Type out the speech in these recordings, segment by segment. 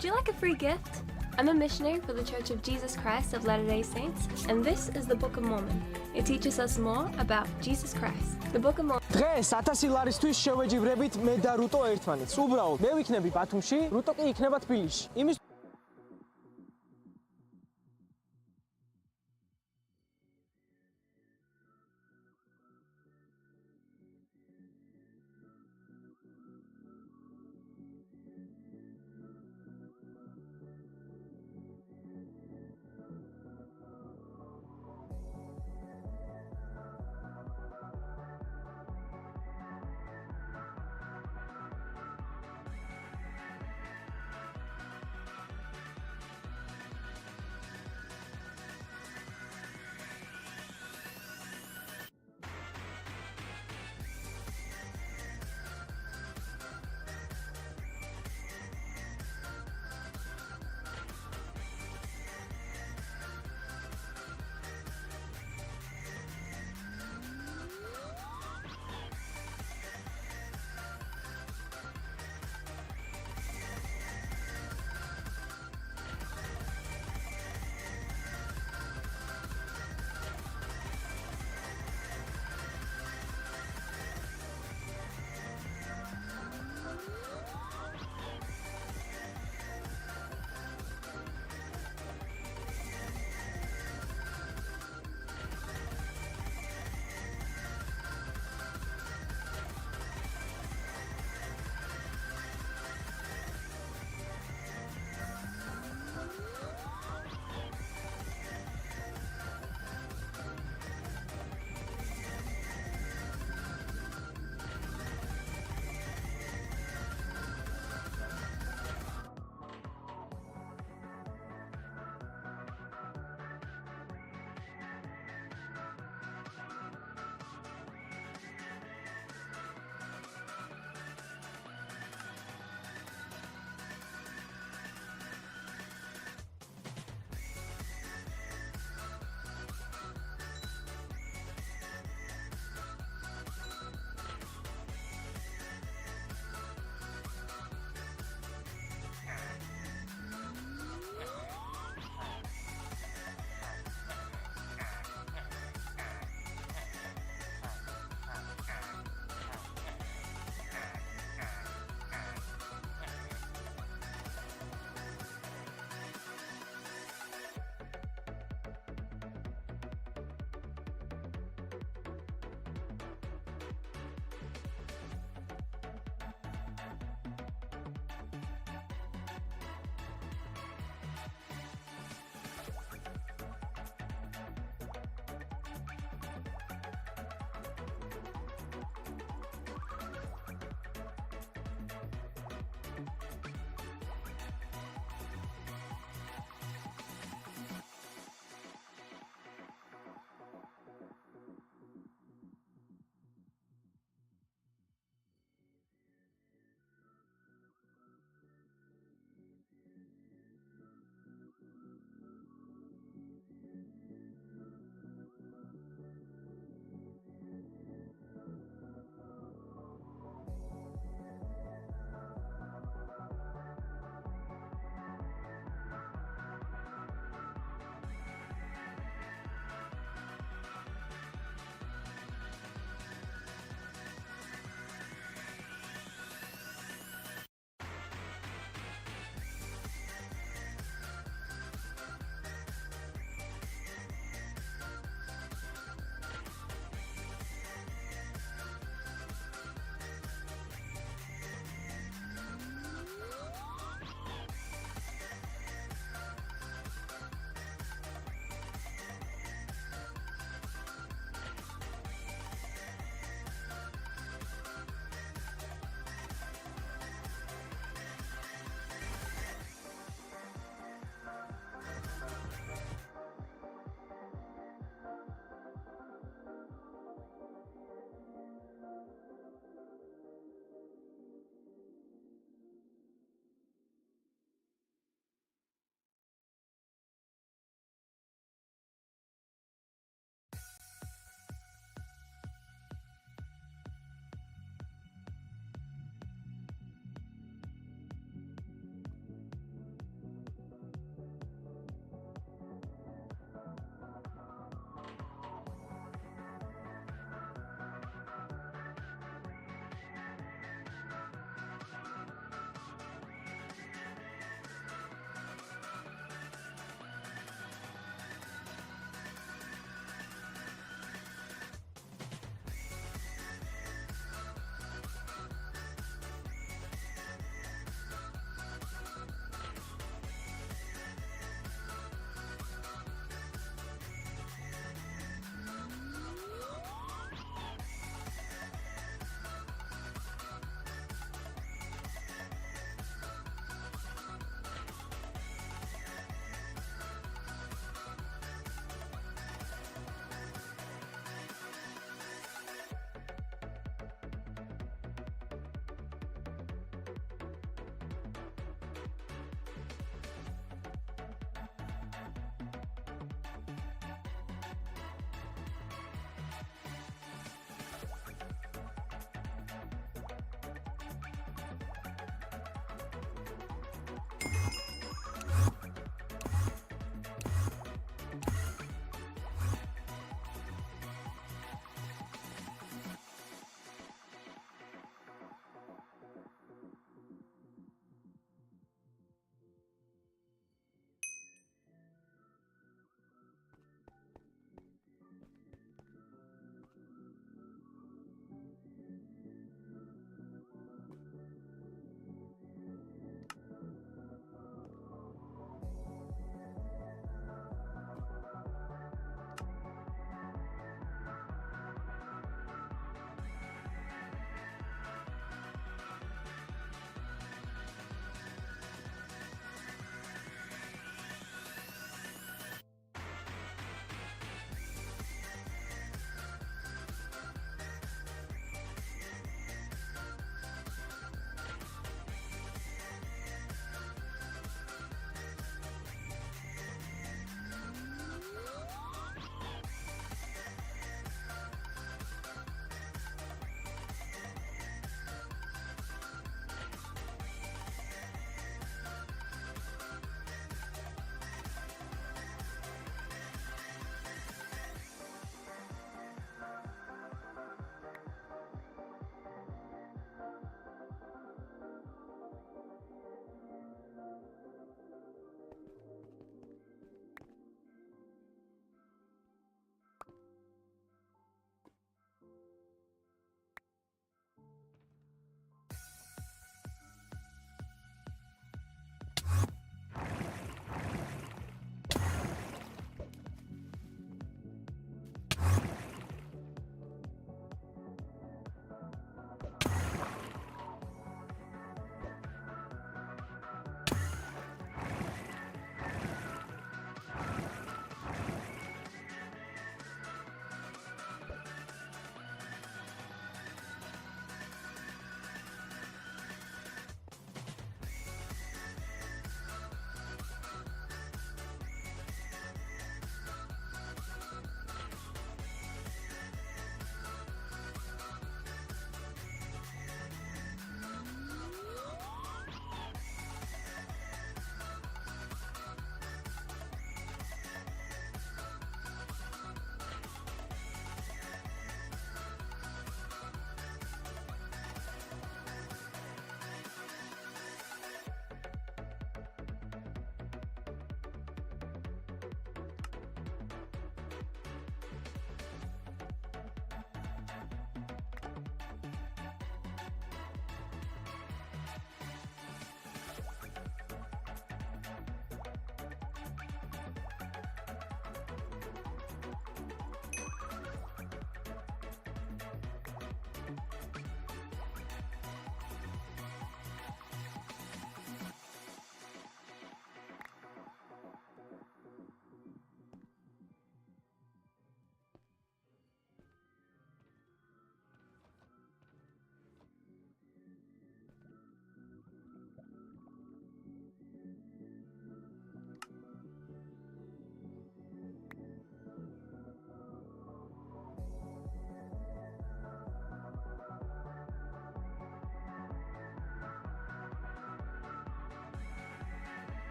Would you like a free gift? I'm a missionary for the Church of Jesus Christ of Latter-day Saints, and this is the Book of Mormon. It teaches us more about Jesus Christ. The Book of Mormon. დღეს 1000 ლარისთვის შევეჯიბრებით მე და რუტო ერთმანეთს. უბრალოდ მე ვიქნები ბათუმში, რუტო კი იქნება თბილისში. იმის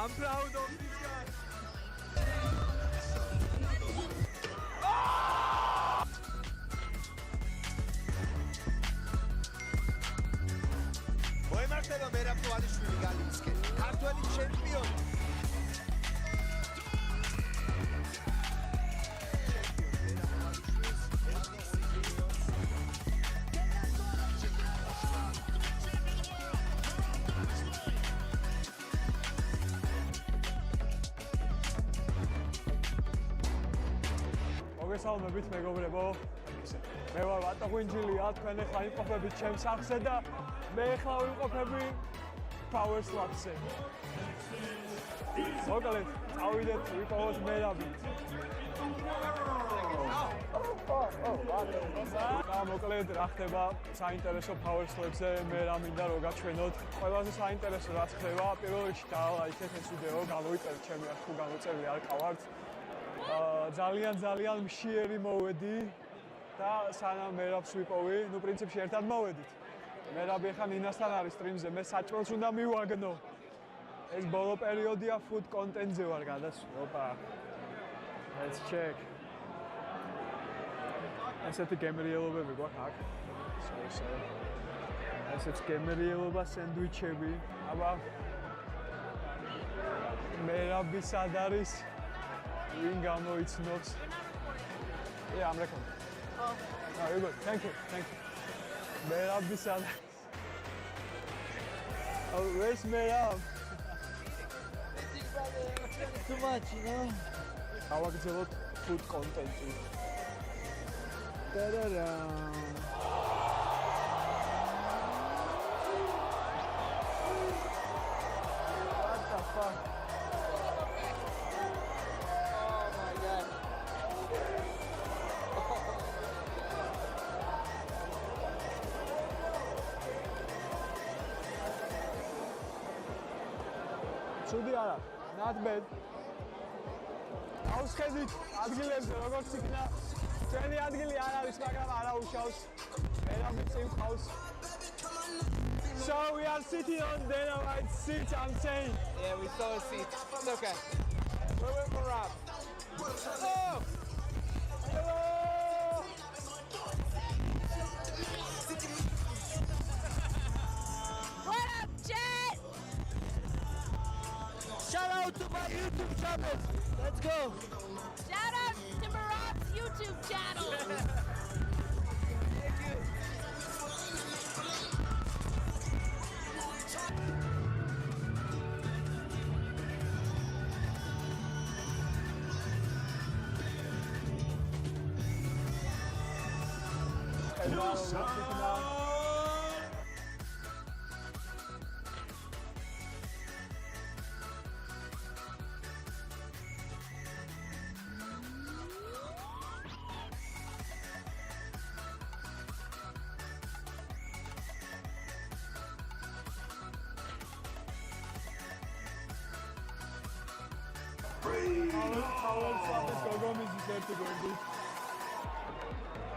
I'm proud of this guy. მოემართება მერაბ თვალიშვილი გალისკენ, ქართველი ჩემპიონი. მოგესალმებით მეგობრებო. მე ვარ ვატო ღვინჯილია, თქვენ ახლა იმყოფებით ჩემს სახლზე და მე ახლა ვიმყოფები Power Slabs-ზე. მოგალეთ, წავიდეთ ვიპოვოთ მერაბი. მოკლედ რა ხდება საინტერესო Power Slabs-ზე, მე რა მინდა რომ გაჩვენოთ. ყველაზე საინტერესო რაც ხდება, პირველ რიგში დალაიქეთ ეს ვიდეო, გამოვიწერეთ ჩემი აქ თუ გამოწერილი არ ყავართ. ძალიან მშიერი მოვედი და სანამ მერაბს ვიპოვი, ნუ პრინციპში ერთად მოვედით. მერაბი ახლა ნინასთან არის სტრიმზე, მე საჭმელს უნდა მივაგნო. ეს ბოლო პერიოდია food content-ზე ვარ გადასული. ოპა. Let's check. ესეთი გემრიელობები გვაქვს აქ. ესეც გემრიელობა სენდვიჩები. აბა მერაბი სად არის? ვინ გამოიცნობს? Yeah, I'm recording. Oh. No, you're good. Thank you. Merab sad. Oh, where's Merab? Too much, you know? How are you food content? Ta-da-da. What the fuck? ცუდი არა, not bad. აუს ხედით ადგილებზე როგორც იქნა. Ჩვენი ადგილი არ არის, მაგრამ არა უშავს. მერაბი წინ ყავს. So we are sitting on Dana White's seat, I'm saying. Yeah, we saw a seat. It's okay. We're waiting for Rob. Oh! Hello! What up, Jet? Shout out to my YouTube channel. Let's go. Shout out to Marab's YouTube channel. Thank you.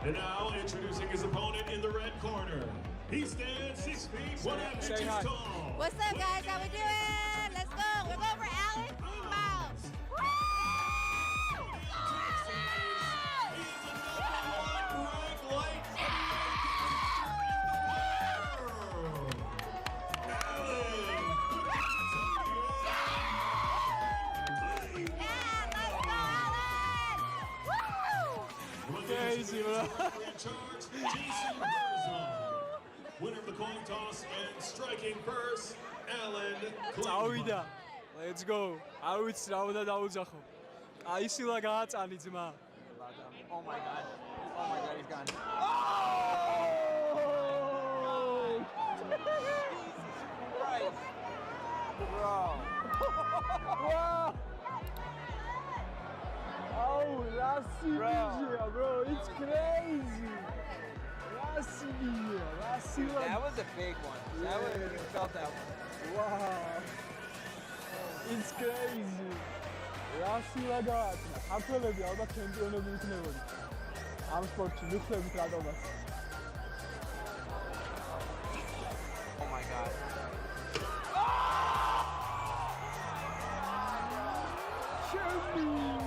And now introducing his opponent in the red corner. He stands 6 feet 1 inches tall. What's up, guys? How we doing? Let's go. We're going for Alan Greenmiles. Woo! Go, Alan! He's the #1 ranked light Crazy, bro. Winner of the coin toss and striking first, Alan წავიდა. Let's go. არ ვიცი რა უნდა დაუძახო. აი სილა გააწანი ძმა. Oh my god. Oh my god, he's gone. Christ. Bro. Wow. Oh, Rassi, bro. It's crazy. Rassi. That was a big one. That was, you felt that one. Wow. It's crazy. Rassi გააწნა. ქართველები ალბათ ჩემპიონები იქნებოდნენ. ამ სპორტში მიხდებით რატომაც. Oh my god. Champion.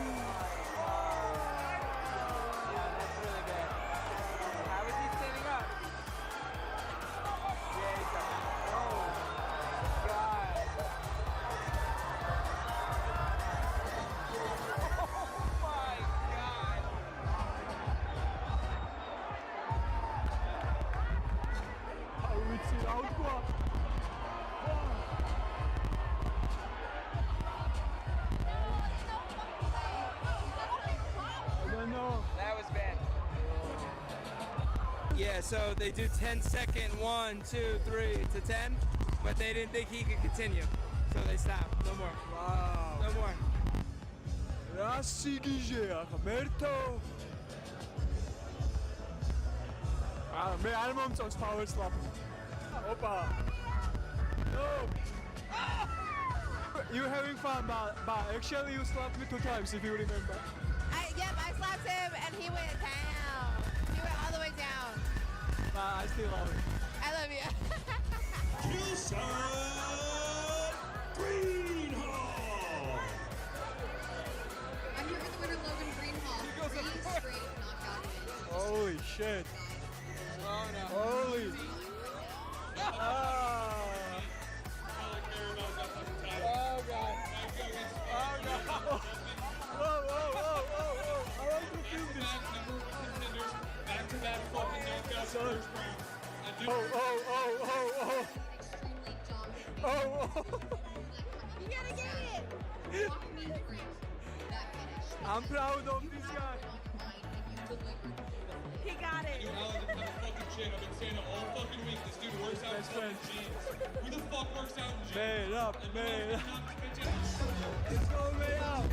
Yeah, that's really bad. How is he standing up? Yeah, he's got that. Oh, God. Oh, my God. აუ ვიცი რა ვთქვა. That was bad. Yeah, so they do 10-second 1, 2, 3 to 10, but they didn't think he could continue, so they stopped. No more. Wow. No more. Rassi გიჟეა, ღმერთო. მე არ მომწონს power slap. Opa. No. You having fun, but actually you slapped me 2 times if you remember. Yep, I slapped him and he went down. He went all the way down. But I still love it. I love you. Gilson Greenhall. I'm here with the winner, Logan Greenhall. 3 straight knockout wins. Holy shit. Oh, no. Holy. Ah. Oh, God. Oh, God. Whoa. I want to feel this. Back-to-back fucking knockouts first round. Oh. Extremely dominant. Oh. You gotta get it. Walk me through that finish. I'm proud of this guy. Not mind if you delivered. He got it. Alan, I'm fucking shit. I've been saying it all fucking week. This dude works out in Best fucking friend. jeans. Who the fuck works out in jeans? Man up. And you know, knock this bitch out. Let's go, man up.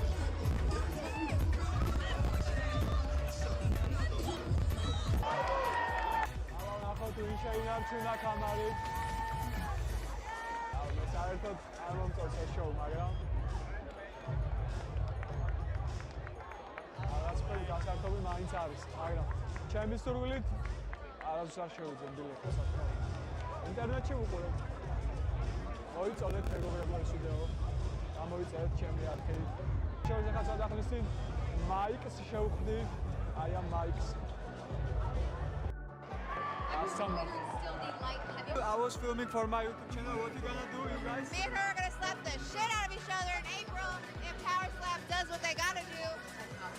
ნახოთ ვინ შეინარჩუნა კამარით. აუ, მე საერთოდ არ მომწონს ეს შოუ, მაგრამ რაღაც ფერი გასართობი მაინც არის, მაგრამ ჩემი სურვილით არასდროს არ შევიძენ ბილეთს ასე. ინტერნეტში ვუყურებ. მოიწოდეთ მეგობრებო ეს ვიდეო. გამოიწერეთ ჩემი არქივი. შევძახა სადახლის წინ მაიკს შევხვდი, აი ამ მაიკს. I was filming for my YouTube channel. What you gonna do, you guys? Me and her are gonna slap the shit out of each other in April if Power Slap does what they gotta do.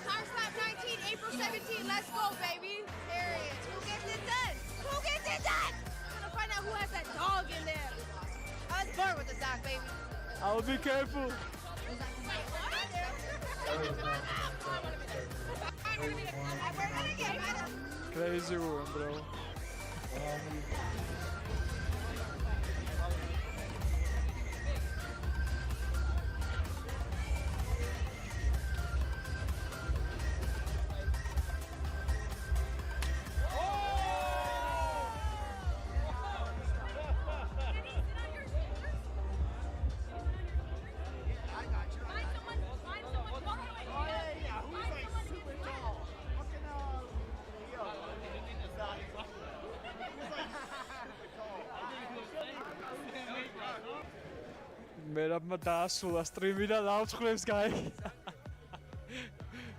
Power Slap 19, April 17, let's go, baby. Period. Who gets it done? Who gets it done? We're gonna find out who has that dog in there. I was born with a dog, baby. I'll be careful. Crazy woman, bro. მერაბმა დაასრულა სტრიმი და დავწხრებს გაი.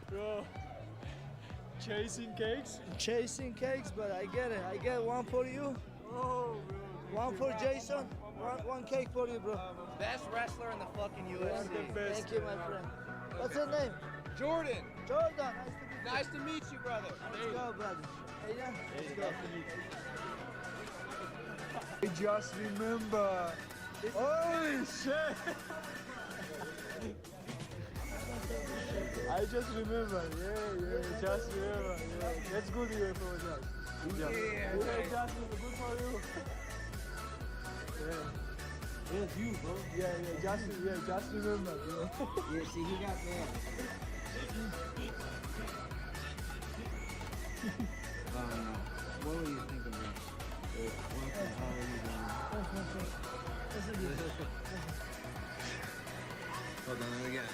Bro. Chasing cakes? Chasing cakes, but I get it. I get one for you. Oh, bro. One for Jason. One cake for you, bro. Best wrestler in the fucking UFC. The best. Thank you, my friend. What's your name? Jordan, Jordan. nice to meet you, brother. Let's go, brother. Hey, yeah? Let's go. I just remember. Holy shit! I just remember. Yeah. Just remember. Yeah. That's good here for that. Yeah. Just good for you. Yeah. Yes, you, bro. Just remember. Yeah, see, he got mad. What were you thinking, bro? How are you doing? Hold on, let me get it.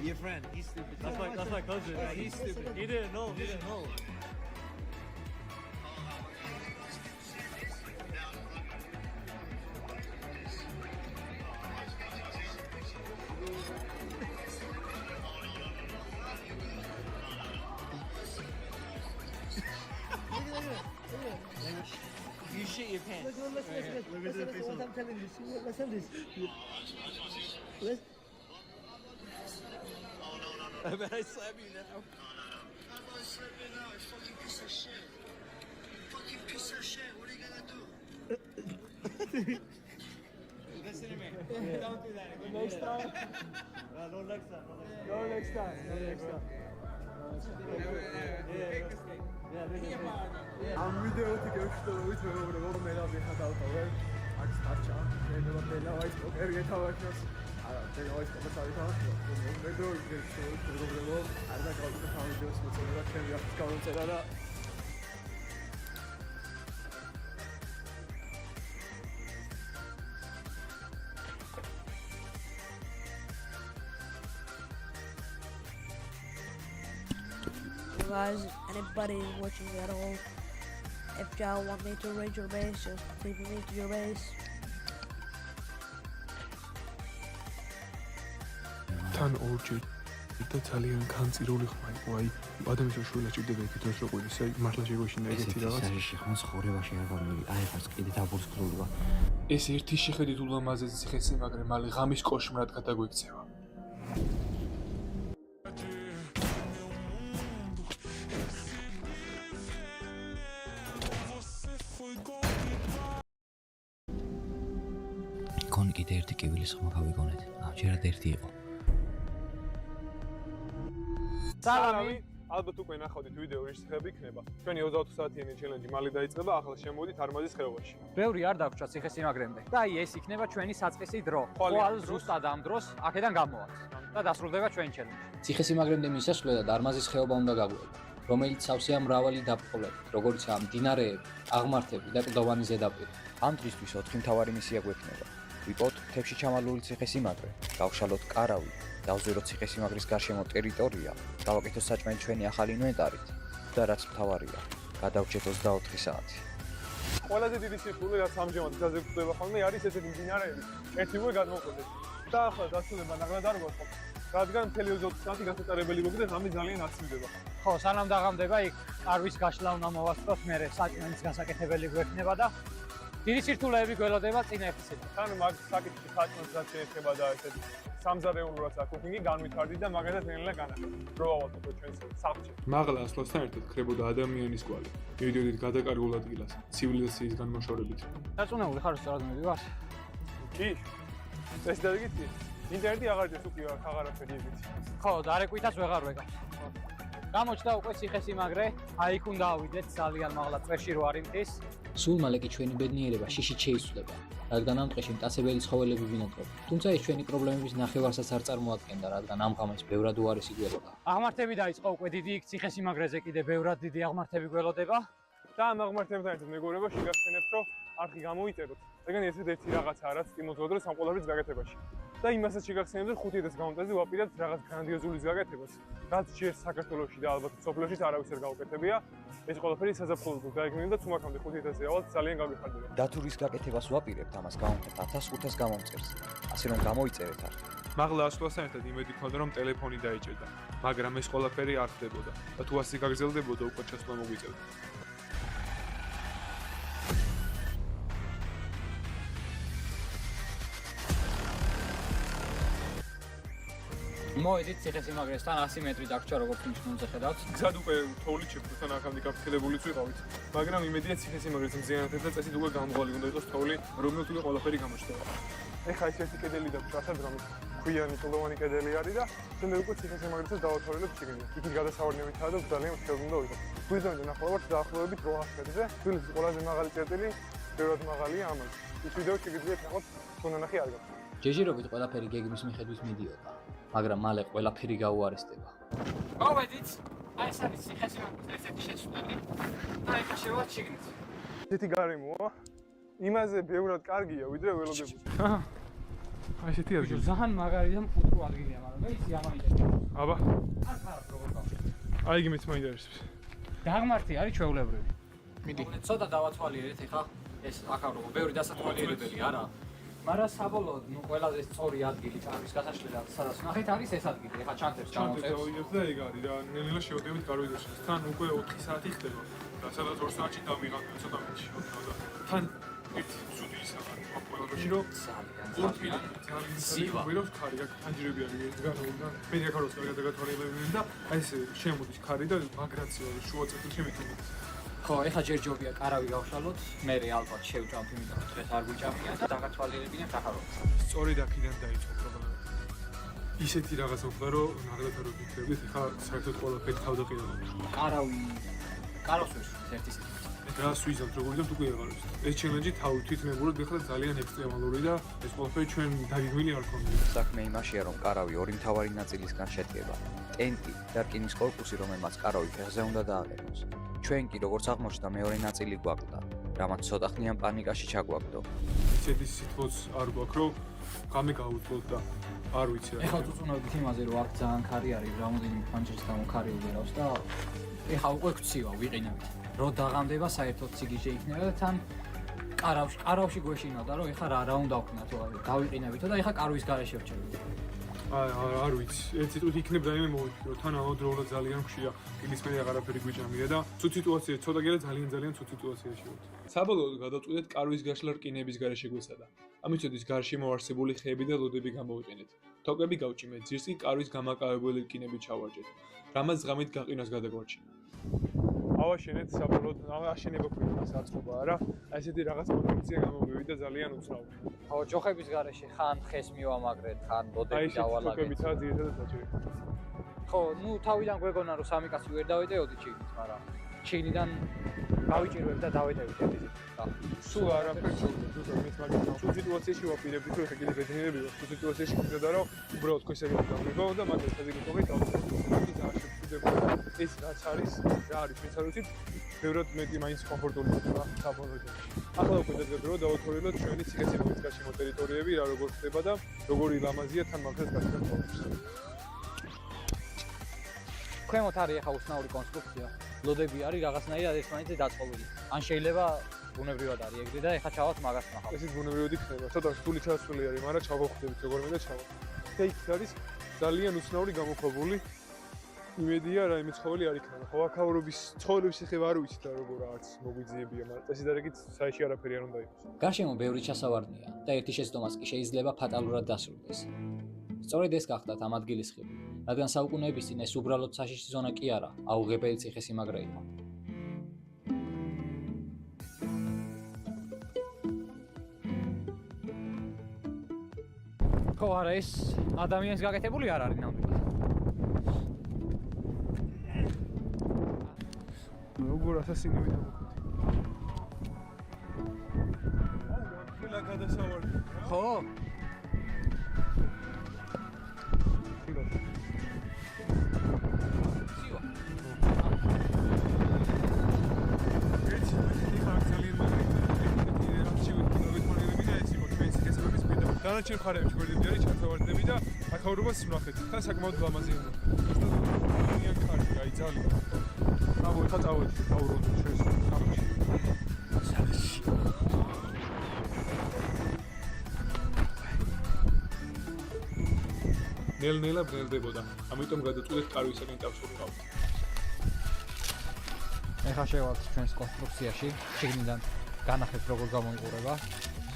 Your friend, he's stupid. That's my cousin. Yeah, he's stupid. He didn't know. You shit your pants. Listen, what I'm telling you. Listen this. Listen. I bet I slap you now. I'm not slapping you now, you fucking piece of shit. You fucking piece of shit, what are you gonna do? Listen to me. Don't do that again. Next time. No next time. No next time. ამ ვიდეოთი გეშტოვით მეგობრებო, მე რა ვიხატავთავე. აქ სტარჩა, შეიძლება პელავაის პოკერი გეთავაშოს. არა, პელავაის პოკერი თავაშოს. მე დრო გეშტოვით მეგობრებო, არ დაგავდეთ ამ ვიდეოს მოწოდება ჩემი ახის გამომწერა და guys, anybody watching at all, if y'all want me to raid your base, just leave me to your base. თან ორჯერ და ძალიან განწირული ხმა იყო, აი ადამიანს შვილა ჭირდება იქით რომ შეყვიდეს, აი მართლა შეგვეშინა ეგეთი რაღაც. ეს ხანს ხორებაში არ გამიგი, აი ხარს კიდე დაბურსკრულია. ეს ერთი შეხედით ულამაზეს ციხესიმაგრე მალე ღამის კოშმრად გადაგვექცევა. გონი კიდე ერთი კივილის ხმა გავიგონეთ. ჯერად ერთი იყო. სალამი, ალბათ უკვე ნახავდით ვიდეო რის ხები იქნება. ჩვენი 24 საათიანი ჩელენჯი მალე დაიწყება, ახლა შემოვიდით არმაზის ხეობაში. ბევრი არ დაგვრჩა ციხესიმაგრემდე. და აი ეს იქნება ჩვენი საწყისი დრო. ხვალ ზუსტად ამ დროს აქედან გამოვალთ და დასრულდება ჩვენი ჩელენჯი. ციხესიმაგრემდე მისასვლელად არმაზის ხეობა უნდა გაგვიყვება. რომელიც სავსეა მრავალი დაპყრობებით, როგორიცაა მდინარეები, აღმართები და კლდოვანი ზედაპირი. ამ დღისთვის 4 მთავარი მისია გვექნება. ვიპოვოთ მთებში ჩამალული ციხესიმაგრე, გავშალოთ კარავი, დავზვიროთ ციხესიმაგრის გარშემო ტერიტორია, გავაკეთოთ საჭმელი ჩვენი ახალი ინვენტარით და რაც მთავარია, გადავრჩეთ 24 საათი. ყველაზე დიდი სირთულე რაც ამჟამად გზაზე გვხვდება ხოლმე არის ესეთი მდინარეები, ერთივე გადმოყვებით. და ახლა დასრულება ნაღლად არ გვაქვს, რადგან მთელი 24 საათი გასაწარებელი გვაქვს და ღამე ძალიან აცივდება. ხო, სანამ დაღამდება იქ კარვის გაშლა უნდა მოვასწროთ, მერე საჭმელის გასაკეთებელი გვექნება და დიდი სირთულეები გველოდება წინა ეპიზოდში. თან მაგ საკითხი საჭმელს რაც შეეხება და ესეთი სამზარეულოაც აქ განვითარდით და მაგალითად ნელა განახეთ. პროვავთ უფრო ჩვენს სახლში. მაღლა ასვლასთან ერთად ხრებოდა ადამიანის კვალი. მივიდოდით გადაკარგულ ადგილას, ცივილიზაციის განმოშორებით. დარწმუნებული ხარ სწორად მივიდივარ? კი. ეს დაგიგეთი. ინტერნეტი აღარ ჭირს უკვე აღარაფერი ეგეთი. ხო, დარეკვითაც ვეღარ ვეგავს. გამოჩნდა უკვე ციხესიმაგრე, აი იქ უნდა ავიდეთ ძალიან მაღლა წვერში რო არის მთის. სულ მალე კი ჩვენი ბედნიერება შიშით შეიცვლება, რადგან ამ დღეში მტაცებელი ცხოველები ბინადრობენ. თუმცა ეს ჩვენი პრობლემების ნახევარსაც არ წარმოადგენდა, რადგან ამ ღამეს ბევრად უარესი გველოდა. აღმართები დაიწყო უკვე დიდი იქ ციხესიმაგრეზე კიდე ბევრად დიდი აღმართები გველოდება. და ამ აღმართებთან ერთად მეგობრებო შეგახსენებთ, რომ არხი გამოიწეროთ. ეგენ ერთ-ერთი რაღაცაა, რაც იმოძღოდროს ამ ყველაფრის გაკეთებაში. და იმასაც შეგახსენებთ, 5 დღეს განმავლობაში ვაპირებთ რაღაც გრანდიოზული გაკეთებას, რაც ჯერ საქართველოში და ალბათ სოფლიოში არავის არ გაუკეთებია. ეს ყველაფერი საზაფხულო გაიგნებოდა და თუ მაგამდე 5 დღეზე ავალთ ძალიან გაგვიხარდება. დათურის გაკეთებას ვაპირებთ, ამას გავუნდეთ 1500 გამომწერს. ასე რომ გამოიწერეთ არხი. მაღლა ასვლასთან ერთად იმედი მქონდა, რომ ტელეფონი დაიჭერდა, მაგრამ ეს ყველაფერი არ ხდებოდა და თუ ასე გაგრძელდებოდა, უკვე ჩასვლა მოგვიწევდა. მოვედით ციხესიმაგრესთან 100 მეტრი დაგვრჩა როგორც ნიშნულზე ხედავთ. გზად უკვე თოვლით შეფრთთან აქამდე გაფრთხილებულიც ვიყავით, მაგრამ იმედია ციხესიმაგრეს მზიანად და წესით უკვე გამღალი უნდა იყოს თოვლი, რომელთაც უკვე ყველაფერი გამოჩნდება. ეხლა ეს ერთი კედელი დაგვრჩა, რომელიც ქვიანი კლდოვანი კედელი არის და შემდეგ უკვე ციხესიმაგრესაც დავათვალიერებ შიგნით. იქით გადასავარნებითაა და ძალიან მშვიდობა უნდა ვიყო. გვიზონდი ნახავართ დაახლოებით 800 მეტრზე, თბილისის ყველაზე მაღალი წერტილი, ბევრად მაღალია ამაზე. ის ვიდეო შეგიძლიათ ნახოთ, თუნდაც ნახე არ გაქვს. ჯეჟირობით ყველაფერი გეგმის მიხედვით მიდიოდა, მაგრამ მალე ყველაფერი გაუარესდება. მოვედით, აი ეს არის ციხესიმაგრის ესეთი შესვლელი. აი ხა შევართ შიგნით. ესეთი გარემოა, იმაზე ბევრად კარგია, ვიდრე ველოდებოდი. აი ესეთი ადგილი. ძალიან მაგარი და მყუდრო ადგილია, მაგრამ მე ისი ამაინტერესებს. აბა. არ ხარ როგორ გავხდი. აი იგი მეც მაინტერესებს. დაღმართი არის ჩვეულებრივი. მიდი. ცოტა დავათვალიერეთ ეხა ეს აქა როგორ ბევრი დასათვალიერებელი არა. მაგრამ საბოლოოდ ნუ ყველაზე სწორი ადგილი კარვის გასაშლელად სადაც ნახეთ არის ეს ადგილი. ეხა ჩანთებს ჩანთებს და ეგ არის და ნელ-ნელა შევდებით კარვის გასაშლელს. თან უკვე 4 საათი ხდება. და სადაც 2 საათში დავიღავ ცოტა მეტი შევდივარ. თან ერთ ცუდი ისაა ყველაფერში რომ ძალიან სივა ვიროს ქარი აქ ფანჯრები არის ეს განაუდა. მე დაკაროს კარგად გათვალიერებდნენ და აი ეს შემოდის ქარი და მაგრაცია შუა წერტილში მიტოვებს. ხო, ეხა ჯერჯობია კარავი გავშალოთ, მერე ალბათ შევჭამთ, იმიტომ რომ დღეს არ გვიჭამია და დაგათვალიერებინებთ ახალ. სწორედ აქედან დაიწყო პრობლემა. ისეთი რაღაც მოხდა, რომ ნაღდათ არ ვიქნებით, ეხა საერთოდ ყველაფერი თავდაყირებულა. კარავს ვერს ერთი სიტყვით. რას ვიზამთ, როგორ ვიდათ უკვე აღარებს. ეს ჩელენჯი თავი თვითმებურად გეხდა ძალიან ექსტრემალური და ეს ყველაფერი ჩვენ დაგეგმილი არ ქონია. საქმე იმაშია, რომ კარავი ორი მთავარი ნაწილისგან შედგება. ტენტი და რკინის корпуსი, რომელმაც კარავი ფეხზე უნდა დააყენოს. ჩვენ კი როგორც აღმოჩნდა მეორე ნაწილი გვაქვს, რამაც ცოტა ხნიან პანიკაში ჩაგვაგდო. ისეთი სიტყვაც არ გვაქვს, რომ გამე გავუწოთ და არ ვიცი რა. ეხლა უწუნავდით იმაზე, რომ აქ ძალიან ქარი არის, რამოდენიმე ფანჯრის გამო ქარი უღერავს და ეხლა უკვე გვცივა ვიყინებით. რო დაღამდება საერთოდ სიგიჟე იქნება და თან კარავში გვეშინოდა, რომ ეხლა რა უნდა ვქნათ, დავიყინებითო და ეხლა კარვის გარეშე ვჭერდით. არ ვიცი. ერთ სიტყვით იქნებ რაიმე მოვიფიქრო, თან ამავდროულად ძალიან ხშირია. კიდის მე აღარაფერი გვიჭამია და ცუდ სიტუაცია, ცოტა გერა ძალიან ცუდ სიტუაციაში ვართ. საბოლოოდ გადავწყვიტეთ კარვის გაშლა რკინების გარეშე გვესადა. ამიცოდის გარშემო არსებული ხეები და ლოდები გამოვიყენეთ. თოკები გავჭიმეთ, ძირს კი კარვის გამაკავებელი რკინებით ჩავარჯეთ. რამაც ღამით გაყინოს გადაგვარჩინა. ავაშენეთ საბოლოოდ აშენება გვინდა საწყობა არა აი ესეთი რაღაც კონსტრუქცია გამომივიდა ძალიან უცნაური. ხო, ჯოხების გარეშე ხან ხეს მივამაგრეთ, ხან ლოდები დავალაგეთ. აი ეს ჯოხებიცაა ძირითადად საჭირო. ხო, ნუ თავიდან გვეგონა რომ სამი კაცი ვერ დავეტეოდით შიგნით, მაგრამ შიგნიდან გავიჭირვებ და დავეთევით ეთიზე. სულ არაფერს შევუძლებთ, მეც მაგას სულ სიტუაციაში ვაპირებდი, თუ ეხლა კიდე ბედნიერები ვარ, სულ სიტუაციაში მინდა რომ უბრალოდ ხო ისე გავიგო და მაგას ხაზი გიტოვე დავწერე და აღშევდება ეს რაც არის, რა არის, მეც არ ვიცით, ბევრად მეტი მაინც კომფორტული ხდება საბოლოოში. ახლა უკვე დადგება რომ დავათვალიეროთ ჩვენი ციხე-სიმაგრის გარშემო ტერიტორიები, რა როგორ ხდება და როგორი ლამაზია თან მაგას გასაგებ პრობლემს. ქვემოთ არის ახლა უსნაური კონსტრუქცია. ლოდები არის რაღაცნაირად ერთმანეთზე დაწყობილი. ან შეიძლება ბუნებრივად არის ეგრე და ეხა ჩავალთ მაგას ნახავთ. ესეც ბუნებრივად იქნება. ცოტა რთული ჩასული არის, მაგრამ ჩავახვდებით როგორ მინდა ჩავალ. ეს არის ძალიან უცნაური გამოქვაბული. იმედია რა იმის ცხოველი არ იქნება. ხო აქაურობის ცხოველების შეხება არ ვიცით და როგორ არც მოგვიძიებია, მაგრამ წესიდარეგით საერთოდ არაფერი არ უნდა იყოს. გარშემო ბევრი ჩასავარდნია და ერთი შეცდომაც კი შეიძლება ფატალურად დასრულდეს. სწორედ ეს გახდათ ამ ადგილის ხიბი, რადგან საუკუნეების წინ ეს უბრალოდ საშიში ზონა კი არა, აუღებელი ციხე-სიმაგრე იყო. ხო არა ეს ადამიანის გაკეთებული არ არის ნამდვილად. როგორ ასასინები დავუკვირდი. ყველა გადასავალი. ხო? დანარჩენ მხარეებში გვერდები არის ჩასავარდნები და აქაურობას ვნახეთ. თან საკმაოდ ლამაზი უნდა. ძალიან კარგი, აი ძალიან. აბა ეხა წავედი, დავუბრუნდით ჩვენს სამში. ნელ-ნელა ბრუნდებოდა. ამიტომ გადაწყვეტეთ კარვისაკენ წავსულიყავთ. ეხა შევალთ ჩვენს კონსტრუქციაში, შიგნიდან განახეთ როგორ გამოიყურება.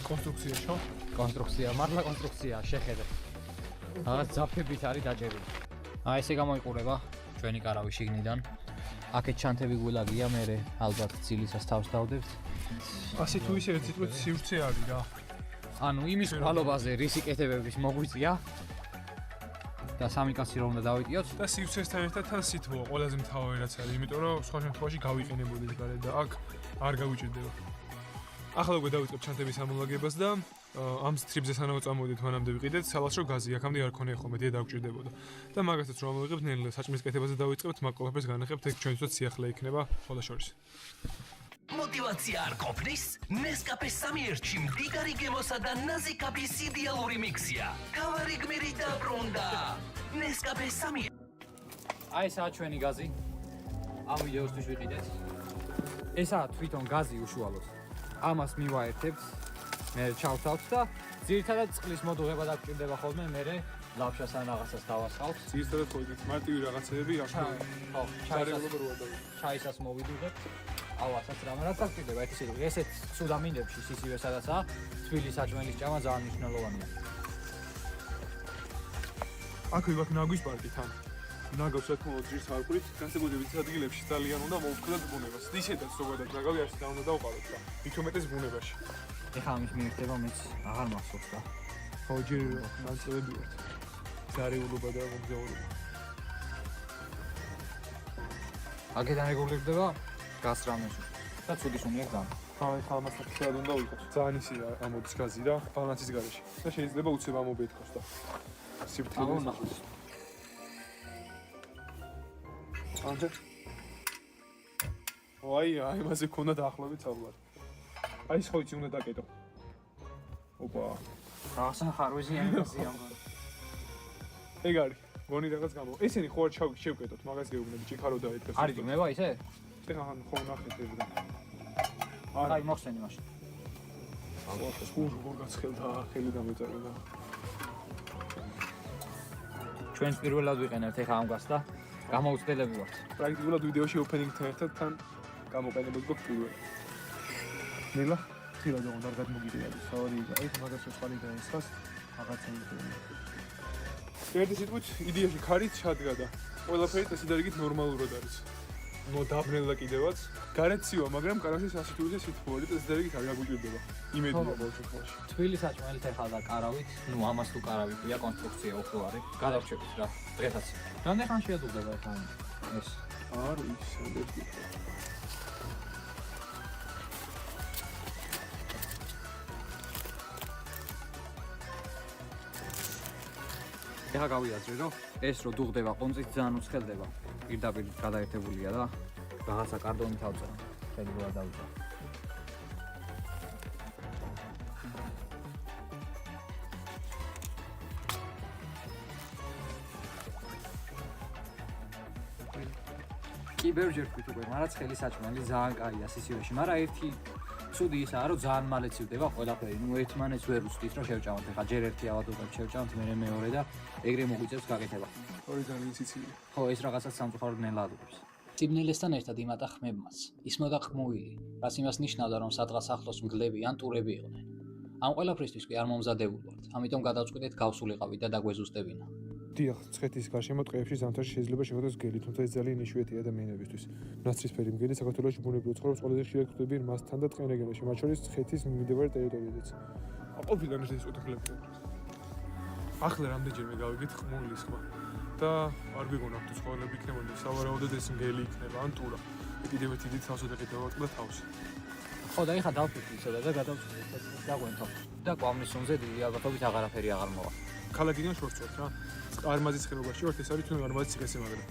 კონსტრუქციაშო? კონსტრუქცია, მართლა კონსტრუქცია, შეხედე. რაღაც ძაფებით არის დაჭერილი. აი ესე გამოიყურება ჩვენი კარავი შიგნიდან. აქეთ ჩანთები გულაგია, მე ალბათ ცილისას თავს დავდებთ. ასე თუ ისე ერთი წუთი სივრცე არის რა. ანუ იმის ყალობაზე რისი კეთებების მოგვიწია და სამი კაცი რომ უნდა დავიტიოთ და სივრცესთან ერთად თან სითბოა ყველაზე მთავარი რაც არის, იმიტომ რომ სხვა შემთხვევაში გავიყენებოდი გარეთ და აქ არ გავიჭირდება. ახლა უკვე დავიწყებ ჩანთების ამოლაგებას და ამ სტრიპზე სანამ წამოვიდეთ მანამდე ვიყიდეთ სალაშქრო გაზი, აქამდე არ ქონია ხოლმე დიახ დაგჭირდებოდა. და მაგასაც რომ ამოვიღებთ ნელ საჭმლის კეთებაზე დავიწყებთ, მაგ ყველაფერს განახებთ, ეგ ჩვენთვისაც სიახლე იქნება ხოლმე შორის. მოტივაცია არ ყოფნის? ნესკაფეს სამიერთში მდიდარი გემოსა და ნაზი კაფის იდეალური მიქსია. გავარი გმირი დაბრუნდა. ნესკაფეს სამიერთში. აი ესაა ჩვენი გაზი. ამ ვიდეოსთვის ვიყიდეთ. ესაა თვითონ გაზი უშუალოდ. ამას მივაერთებთ, მე ჩავთავთ და ძირითადად წყლის მოდუღება დაგჭირდება ხოლმე, მე ლავშას ან რაღაცას დავასხავთ. ძირითადად ხო იქით მარტივი რაღაცები არ ხდება. ხო, ჩაისას მოვიდუღებთ. ავასაც რამაც დაგჭირდება, ეს ისე ესეთ ცუდ ამინდებში სისივე სადაცაა, თბილი საჭმელის ჭამა ძალიან მნიშვნელოვანია. აქვე გვაქვს ნაგვის პარკი თან. ნაგავს საკმაოდ ძირს არყვრით, განსაკუთრებით ადგილებში ძალიან უნდა მოვუხდეთ ბუნებას. ისედაც ზოგადად ნაგავი არც და უნდა დავყაროთ და მით უმეტეს ბუნებაში. ეხლა ამის მიერთება მეც აღარ მახსოვს და ხო ჯერ განწყობები ვართ. გარეულობა და მოგზაურობა. აქედან რეგულირდება გასწრამეს და ცუდი სუნი აქვს და აი ხალხს საერთოდ უნდა ვიყოთ. ძალიან ისია ამოდის გაზი რა, ბალანსის გარეშე. და შეიძლება უცებ ამობეთქოს და სიფრთხილე ნახოს. ანჯე. აი, იმაზე ქონდა დაახლოებით საუბარი. აი, ხო იცი უნდა დაკეტო. ოპა. რაღაცა ხარვეზიანი გაზია ამგან. ეგ არის. გონი რაღაც გამო. ესენი ხო არ შევკეტოთ, მაგას გეუბნები, ჭიქარო დაეთქოს. არის ძმება ისე? ეხლა ხო ნახეთ ეგ და. აი, მოხსენი მაშინ. აბა, სულ როგორ გაცხელდა, ხელი დამეწარდა. ჩვენს პირველად ვიყენებთ ეხლა ამ გაზს და გამოუცდელები ვართ. პრაქტიკულად ვიდეოში ოპენინგთან ერთად თან გამოყენებოდ გვაქვს პირველი. ნელა, თილა და უნდა გადმოგიდე არის. სავალი აი მაგას შეწყალი დაესხას, რაღაცა იმდენი. ერთი სიტყვით იდეაში ქარით ჩადგა და ყველაფერი წესიდარიგით ნორმალურად არის. დაბნელდა კიდევაც. გარეცივა, მაგრამ კარავში ასე თუ ისე სითბოა და წესიდარიგით არ გაგვიჭირდება. იმედია ყოველ შემთხვევაში. თბილი საჭმელით ეხლა და კარავით, ნუ ამას თუ კარავით ვია კონსტრუქცია უფრო არის. გადავჭერთ რა, დღესაც. რამდენი ხანში შეადუღდება ეხლა ეს? არ ვიცი, ეხლა გავიაზრე, რომ ეს რო დუღდება ყონწით ძალიან უცხელდება. პირდაპირ გადაერთებულია და რაღაცა კარდონით ავწერა. ხელი რა დავიწყო. კიბერჯერ ვთქვით უკვე, მაგრამ ცხელი საჭმელი ძალიან კაია სისივეში, მაგრამ ერთი ცუდი ისაა, რომ ძალიან მალე ცივდება ყველაფერი. ნუ ერთმანეთს ვერ უსწრით, რომ შევჭამოთ. ეხლა ჯერ ერთი ავადობად შევჭამოთ, მერე მეორე და ეგრე მოგვიწევს გაკეთება. ორი ძალიან სიცივე. ხო, ეს რაღაცას სამწუხაროდ ნელა ადუღებს. ციბნელესთან ერთად იმატა ხმებმაც. ისმოდა ხმუილი, რაც იმას ნიშნავდა, რომ სადღაც ახლოს მგლები ან ტურები იყვნენ. ამ ყველაფრისთვის კი არ მომზადებულ ვართ, ამიტომ გადავწყვიტეთ გავსულიყავით და დაგვეზუსტებინა. დიახ, ცხეთის გარშემო ტყეებში ზამთარში შეიძლება შეხვდეს მგელი, თუმცა ეს ძალიან იშვიათია ადამიანებისთვის. ნაცრისფერი მგელი საქართველოში ბუნებრივ ცხოვრობს, ყველაზე ხშირად გვხვდება მასთან და ტყე-რეგიონებში, მათ შორის ცხეთის მიმდებარე ტერიტორიაზეც. ყოფილან ეს უთხრები. ახლა რამდენჯერმე გავიგეთ ხმულის ხმა და არ გვიგონა თუ ცხოვრები იქნებოდა, სავარაუდოდ ეს მგელი იქნება ან ტურა. კიდევ ერთი დიდი თავსოთები დავაწყდა თავს. ხო და ეხლა დავფიქრე ისე და გადავწყვეტ დაგვენთო. და კვამლისუნზე დიდი ალბათობით აღარაფერი აღარ მოვა. ქალაქიდან შორცვათ რა. არმაზის ხეობაში ვართ, ეს არის თუნ არმაზის ციხესიმაგრე.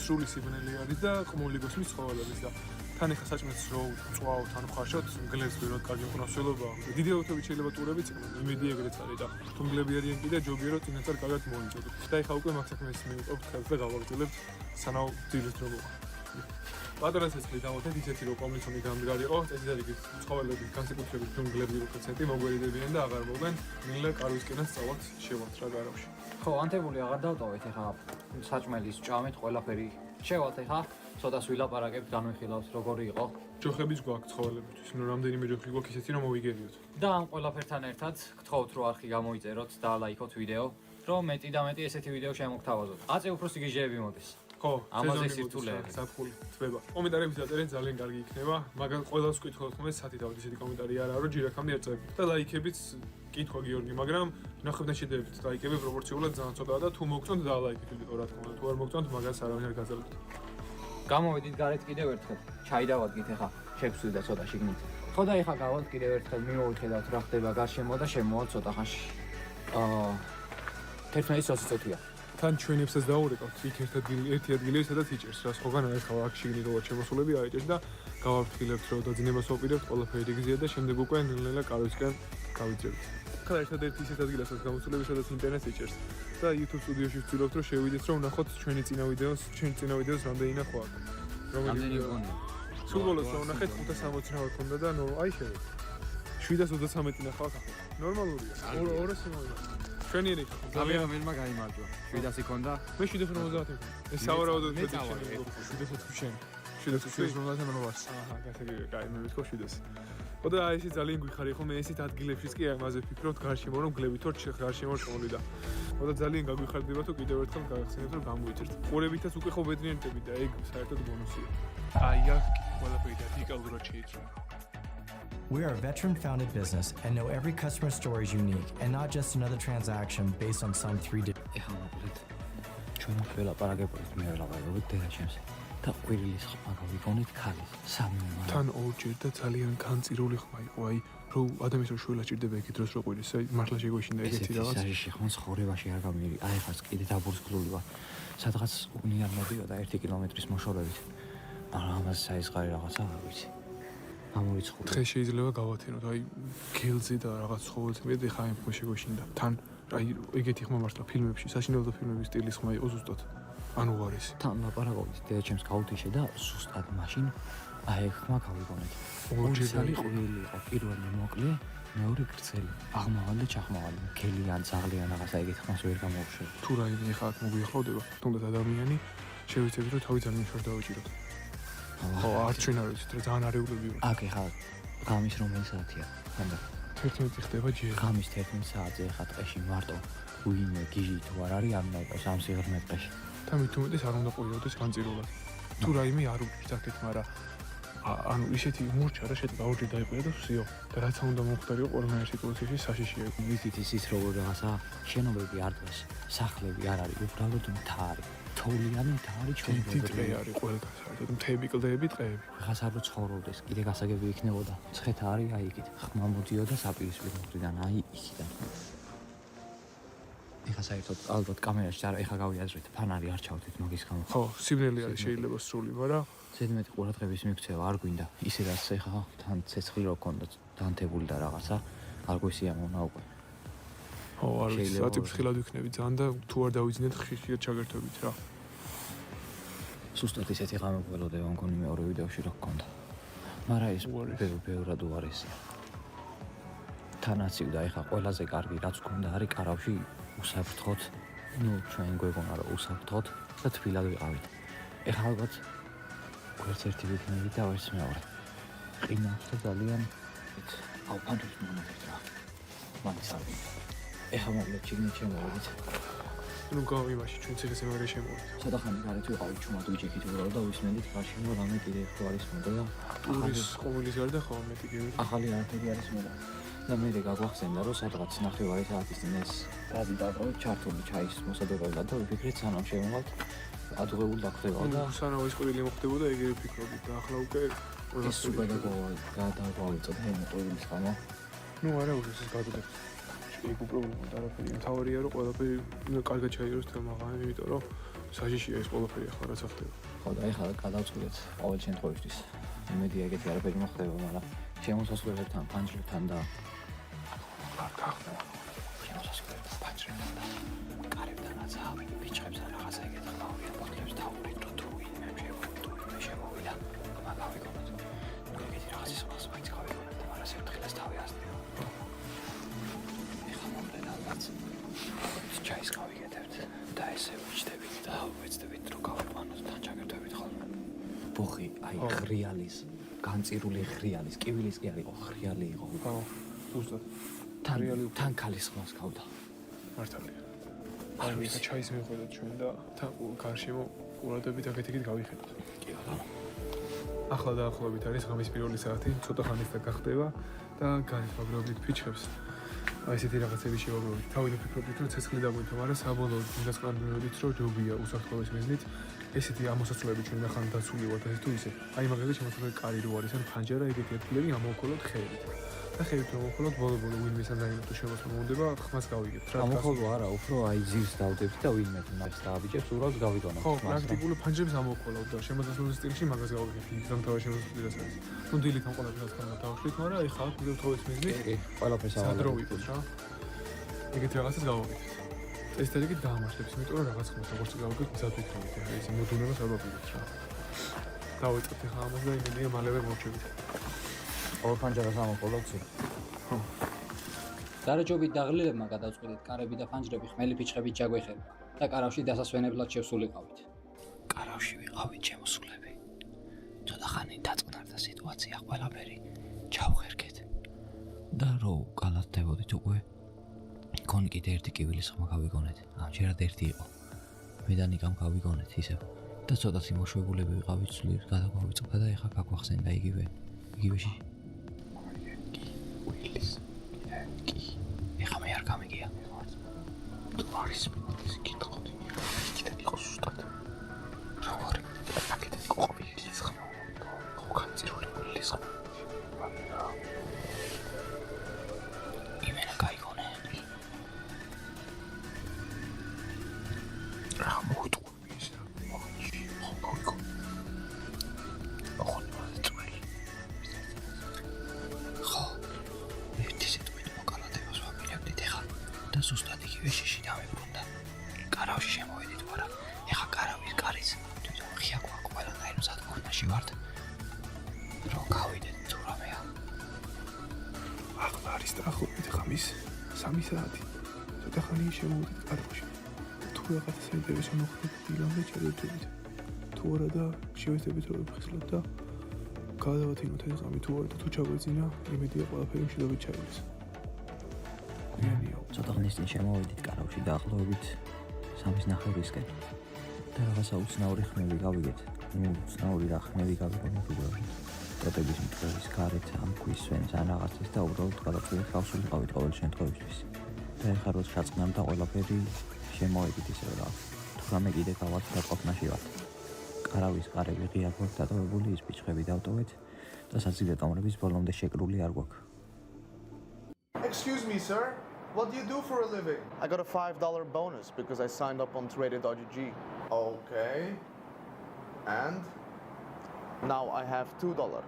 სრული სიბნელი არის და ყმული გოსმის ცხოველების და თან ეხა საჭმელს რო წვავთ ან ხარშოთ, მგლებს ვეროთ კარგი მყნოსველობა. დიდი ალბათობით შეიძლება ტურებიც იყვნენ, იმედი ეგრეც არის და თუ მგლები არიან კიდე ჯობია რომ წინასწარ კარგად მოიწოდოთ. და ეხა უკვე მაგ საქმეს მივიწყობთ ხელს და გავაგრძელებთ სანამ დილით რო მოვა. პატრონსაც დავუხდეთ ისეთი რომ კომისიონი გამდგარიყო, წესიდადებით ცხოველები განსაკუთრებით თუ მგლები რო პროცენტი მოგვერიდებიან და აღარ მოგენ, ნილა კარვისკენაც წავალთ შევალთ რა გარავში. ხო, ანთებული აღარ დავტოვეთ ეხლა საჭმელის ჭამეთ ყველაფერი. შევალთ ეხლა, ცოტას ვილაპარაკებთ, განვიხილავთ როგორი იყო. ჯოხებიც გვაქვს ცხოველებისთვის, ნუ რამდენიმე ჯოხი გვაქვს ისეთი რომ მოვიგერიოთ. და ამ ყველაფერთან ერთად გთხოვთ რომ არხი გამოიწეროთ და ლაიქოთ ვიდეო, რომ მეტი და მეტი ესეთი ვიდეო შემოგთავაზოთ. აწე უფრო სიგიჟეები მოდის. ხო, ამაზე სირთულეები. საფხული თბება. კომენტარები დაწერენ ძალიან კარგი იქნება, მაგრამ ყველას ვკითხოთ ხომ ეს სათი თავით ისეთი კომენტარი არაა, რომ ჯერ აქამდე არ წერდით. და ლაიქებიც კითხვა გიორგი, მაგრამ ნახებიდან შედევით ლაიქები პროპორციულად ძალიან ცოტაა და თუ მოგწონთ დალაიქეთ ვიდეო რა თქმა უნდა, თუ არ მოგწონთ მაგას არავინ არ გაძლევთ. გამოვიდით გარეთ კიდევ ერთხელ. ჩაი დავადგით ეხლა, შეგვსვიდა ცოტა შიგნით. ხო და ეხლა გავალთ კიდევ ერთხელ მიმოვიხედავთ რა ხდება გარშემო და შემოვალთ ცოტა ხანში. 11 წუთია. თან ჩვენებსაც დაურეკავთ იქ ერთი ადგილი სადაც იჭერს რა სხვაგან არ ხავ აქ შიგნით რო შემოსულები აიჭერს და გავაფრთხილებთ რომ დაძინებას ვაპირებთ ყველაფერი გიზია და შემდეგ უკვე ნელ-ნელა კარვისკენ გავიძრებთ. ახლა ერთადერთი ისეთ ადგილასაც გამოსულები სადაც ინტერნეტს იჭერს და YouTube სტუდიოში ვცდილობთ რომ შევიდეთ რომ ვნახოთ ჩვენი წინა ვიდეოს რამდენი ნახვა აქვს. რამდენი გონია? სულ ბოლოს რომ ვნახეთ 560 ნახვა ქონდა და ნუ აი შევიდეთ. 733 ნახვა აქვს. ნორმალურია. 200 მოიმა. ჩვენი რიგ ძალიან მერმა გაიმარჯვა. 700 ქონდა. მე 750 ქონდა. ეს სავარაუდოდ მე წავარ 700 შენ. 750 მომავს. აჰა, გასაგებია, კაი, მე ვთქვა 700. ხოდა აი ესე ძალიან გვიხარი ხო მე ესეთ ადგილებშიც კი ამაზე ვფიქრობთ გარშემო რომ გლებით ვარ გარშემო შოვლი და ხოდა ძალიან გაგვიხარდება თუ კიდევ ერთხელ გაგახსენებთ რომ გამოიჭერთ. ყურებითაც უკვე ხო ბედნიერები და ეგ საერთოდ ბონუსია. აი აქ ყველაფერი დეტალურად შეიცვალა. We are a veteran-founded business and know every customer story is unique and not just another transaction based on some 3D. ეხლა მოკლედ ჩვენ ველაპარაკებთ მე ველაპარაკობთ დედაჩემს და ყვირილის ხმა გავიგონეთ ქალის სამი თან ორჯერ და ძალიან განწირული ხმა იყო აი რომ ადამიანს რო შველა ჭირდება ეგ დროს რო ყვირის აი მართლა შეგვეშინდა ეგეთი რაღაც ეს ხმა ცხოვრებაში არ გამიერი აი ხაც კიდე დაბურსგლული ვარ სადღაც უნიარ მოდიოდა 1 კილომეტრის მოშორებით მაგრამ ამას საისხარი რაღაცა არ ვიცი ამორიცხული. დღეს შეიძლება გავათენოთ, აი გელზე და რაღაც ცხოველზე მე ხა იმ ხმა შეგვეშინდა. თან აი ეგეთი ხმა მართლა ფილმებში, საშინელებო ფილმების სტილის ხმა იყო ზუსტად. ან უღარესი. თან ლაპარაკობთ დედაჩემს გაუთიშე და ზუსტად მაშინ აი ეგ ხმა გავიგონეთ. ორჯერ იყო პირველი მოკლე, მეორე გრძელი, აღმავალი და ჩახმავალი, გელიან, ძაღლიან რაღაცა ეგეთ ხმას ვერ გამოვშევ. თუ რაიმე ხა აქ მოგვიახლოვდება, თუნდაც ადამიანი შევიცებით რომ თავი ძალიან შორ დავიჭიროთ. ხო, არ ჩვენ არ ვიცით, რა ძალიან არეულები ვარ. აქ ეხა ღამის რომელი საათია? ხანდა 11 ხდება ჯერ. ღამის 11 საათზე ეხა ტყეში მარტო ვინმე გიჟი თუ არ არის არ ნაიყავს ამ სიღრმე ტყეში. და მით უმეტეს არ უნდა ყურიოდეს განწირულად. თუ რაიმე არ უჭირს აქეთ, მაგრამ ანუ ისეთი მურჩა რა შეიძლება ორჯერ დაიყვირა და ვსიო. და რაც უნდა მომხდარიყო ყველანაირ სიტუაციაში საშიშია. ვიცით ის როგორ რაღაცა შენობები არ დგას, სახლები არ არის, უბრალოდ მთარი. თოვლიანი მთარი ჩვენი ტყე არის ყველგან საერთოდ მთები კლდეები ტყეები. ხას არ ცხოვრობდეს, კიდე გასაგები იქნებოდა. ცხეთა არის აი იქით. ხმა მოდიოდა საპირისპირო მხრიდან, აი იქიდან. ეხა საერთოდ ალბათ კამერაში არა, ეხა გავიაზრეთ, ფანარი არ ჩავდეთ მაგის გამო. ხო, სიბნელი არის შეიძლება სრული, მაგრამ ზედმეტი ყურადღების მიქცევა არ გვინდა. ისე რაც ეხა თან ცეცხლი რო ქონდა დანთებული და რაღაცა, არ გვესიამოვნა უკვე. ხო, არ ვიცი, საწიფრთხილად ვიქნები ძალიან და თუ არ დავიძინეთ ხშირად ჩაგერთვებით რა. სუსტად ისეთი ღამე გველოდება მგონი მეორე ვიდეოში რო გქონდა. მაგრამ ეს ბევრად უარესია. თანაცივ და ეხა ყველაზე კარგი რაც გქონდა არის კარავში უსაფრთხოდ, ჩვენ გვეგონა რომ უსაფრთხოდ და თბილად ვიყავით. ეხა ალბათ ვერც ერთი ვიქნები და ვერც მეორე. ყინავს და ძალიან აუ პანტუს მომავალთ რა. მაინც არ ვიცი. ეხა მოკლედ ჩიგნით შემოვიდეთ. ნუ გავიმაში ჩვენ ციხესიმაგრე შემოვიდეთ. ცოტა ხანი გარეთ ვიყავით ჩუმად ვიჭიქით უბრალოდ და ვისმენდით გარშემო რამე კიდე ხო არის მოდელა. ტურის ყოველის გარდა ხო მეტი გივი. ახალი არაფერი არის მოდელა. და მე გაგვახსენდა რომ სადღაც ნახევარი საათის წინ ეს გაზი დავყავით ჩართული ჩაის მოსადობებლად და ვიფიქრეთ სანამ შევმოვართ ადუღებული დაგხვდება და სანამ ეს ყველი მოხდებოდა ეგრე ვფიქრობთ და ახლა უკვე ეს უკვე გადავავიწოთ მე მოყოლის ხამა. ნუ არა უშეს ეს გადაგეთ. ეგ პრობლემა და არაფერი. თავარია რომ ყველაფერი კარგად ჩაიაროს თემაღანი, იმიტომ რომ საჯიშია ეს ყველაფერი ახლა რაც ახდება. ხო და ეხლა გადავწყვეტეთ ყოველ შემთხვევაში. იმედი ეგეთი არაფერი მოხდება, მაგრამ შემოსასვლელებთან, ფანჯრებთან და შემოსასვლელებთან, ფანჯრებთან და კარებთანაც ბიჭებს რაღაცა ეგეთ ხმაურია ბოთლებს თავურით რო თუ ვინმე შემოვიდა მაგავიგონოთ. ეგეთი რაღაცის ხმას მაინც გავიგონოთ, მაგრამ სერთხილას თავი ასწია. ეხლა მომდენ ალბათ ჩაის გავიგეთებთ და ესე ვიჩდებით და ვეცდებით რო გავიყვანოთ თან ჩაგერთვებით ხოლმე. ბუხი, აი ღრიალის განწირული ღრიალის, კივილის კი არ იყო, ღრიალი იყო. ხო, ზუსტად. თან ქალის ხმას გავდა. მართალია. არ ვიცი, ჩაის მივხვდეთ ჩვენ და გარშემო ყურადღებით აქეთ-იქით გავიხედოთ. კი ბატონო. ახლა დაახლოებით არის ღამის პირველი საათი, ცოტა ხანით და გახდება და გარეთ ვაგროვებთ ფიჩხებს. აი ესეთი რაღაცები შევაგროვებთ. თავიდან ვფიქრობთ, რომ ცეცხლი დაგვინდა, მაგრამ საბოლოოდ გასყიდვებით, რომ ჯობია უსაფრთხოების მიზნით ესეთი ამოსაცვლელი ჩვენ ახლა დაცული ვართ ეს თუ ისე. აი მაგალითად შემოსავლელი კარი რო არის, ან ფანჯარა ეგეთი ერთგულები ამოვქოლოთ ხეებით. და ხეებით ამოვქოლოთ ბოლო-ბოლო ვინმე სადაინოტო შემოსვლა მომდება, ხმას გავიგებთ რა. ამოვქოლო არა, უფრო აი ძირს დავდებთ და ვინმე მას დააბიჯებს, უბრალოდ გავიგონოთ. ხო, პრაქტიკული ფანჯრებს ამოვქოლოთ და შემოსასვლელის სტილში მაგას გავიგებთ. იქიდან თავი შემოსვლას არის. ნუ დილით ამ ყველაფერს ხომ დავშლით, მაგრამ აი ხალხ კიდევ თავის მიზნით. კი, ყველაფერს ავალებთ რა. ეგეთი რაღაცას გავაკეთეთ. ეს თერგით დაამართლებს, იმიტომ რომ რაღაც ხმას როგორც გავაკეთეთ, მზად ვიქნებით. ეს მოდუნებას არ ვაპირებთ რა. დავიწყებთ ახლა ამას და იმედია მალევე მოვჩებით. ორ ფანჯარას ამოვყოლოთ. ხო. დარეჯობით დაღლილებმა გადავწყვეტით კარები და ფანჯრები ხმელი ფიჩხებით ჩაგვეხება და კარავში დასასვენებლად შევსულიყავით. კარავში ვიყავით შემოსულები. ცოტა ხანი დაწყნარდა სიტუაცია, ყველაფერი ჩავხერგეთ. და რო კალათდებოდით უკვე გონი კიდე ერთი კივილის ხმა გავიგონეთ. ამჯერად ერთი იყო. მე და ნიკამ გავიგონეთ ისევ. და ცოტათი მოშვებულები ვიყავით სულით გადაგვავიწყდა და ეხა გაგვახსენდა იგივეში. ეხა მე არ გამიგია. თუ არის ეს კითხავდი. კიდე იყო ზუსტად. როგორი? აქეთ ყოფილის ხმა. ხო განწირული ყოფილის ხმა. იმენა გაიგონე. რა მოიტყვი ეს რა. ხო გავიგონე. ხო წველი. ხო ერთი სიტყვით მოკალათებას ვაპირებდით ეხა და ზუსტად იგივე შიში დავიბრუნდა. კარავში შემოვედით, მაგრამ ეხა კარავის კარიც თვითონ ღია გვაქვს ყველანაირ მზადყოფნაში ვართ. რომ გავიდეთ თუ რამეა. ახლა არის დაახლოებით ღამის 3 საათი. ცოტა ხანი შემოვიდეთ კარავში. თუ რაღაცა საინტერესო მოხდება, დილამდე ჩადერთვებით. თუ არა და შევეცდებით რომ ვიფხიზლოთ და გადავათინოთ ეს ღამი თუ არა და თუ ჩაგვეძინა, იმედია ყველაფერი მშვიდობით ჩაივლის. ცოტა ხნის წინ შემოვედით კარავში დაახლოებით 3:30-ისკენ და რაღაცა უცნაური ხმები გავიგეთ. უცნაური რა ხმები გავიგონეთ უბრალოდ. ტოტების მტვერის გარეთ ამ ქვის სვენს ან რაღაცას და უბრალოდ გადავწყვეტეთ გავსულიყავით ყოველ შემთხვევაში. და ეხლა რო ჩაწყნარდა ყველაფერი შემოვედით ისე რა. თუ რამე კიდე გავართ დაწყობნაში ვართ. კარავის კარები ღია გვაქვს დატოვებული, ის ფიჩხები დავტოვეთ და საძილე კამრების ბოლომდე შეკრული არ გვაქვს. Excuse me, sir. What do you do for a living? I got a $5 bonus because I signed up on Trader.gg. Okay. And? Now I have $2.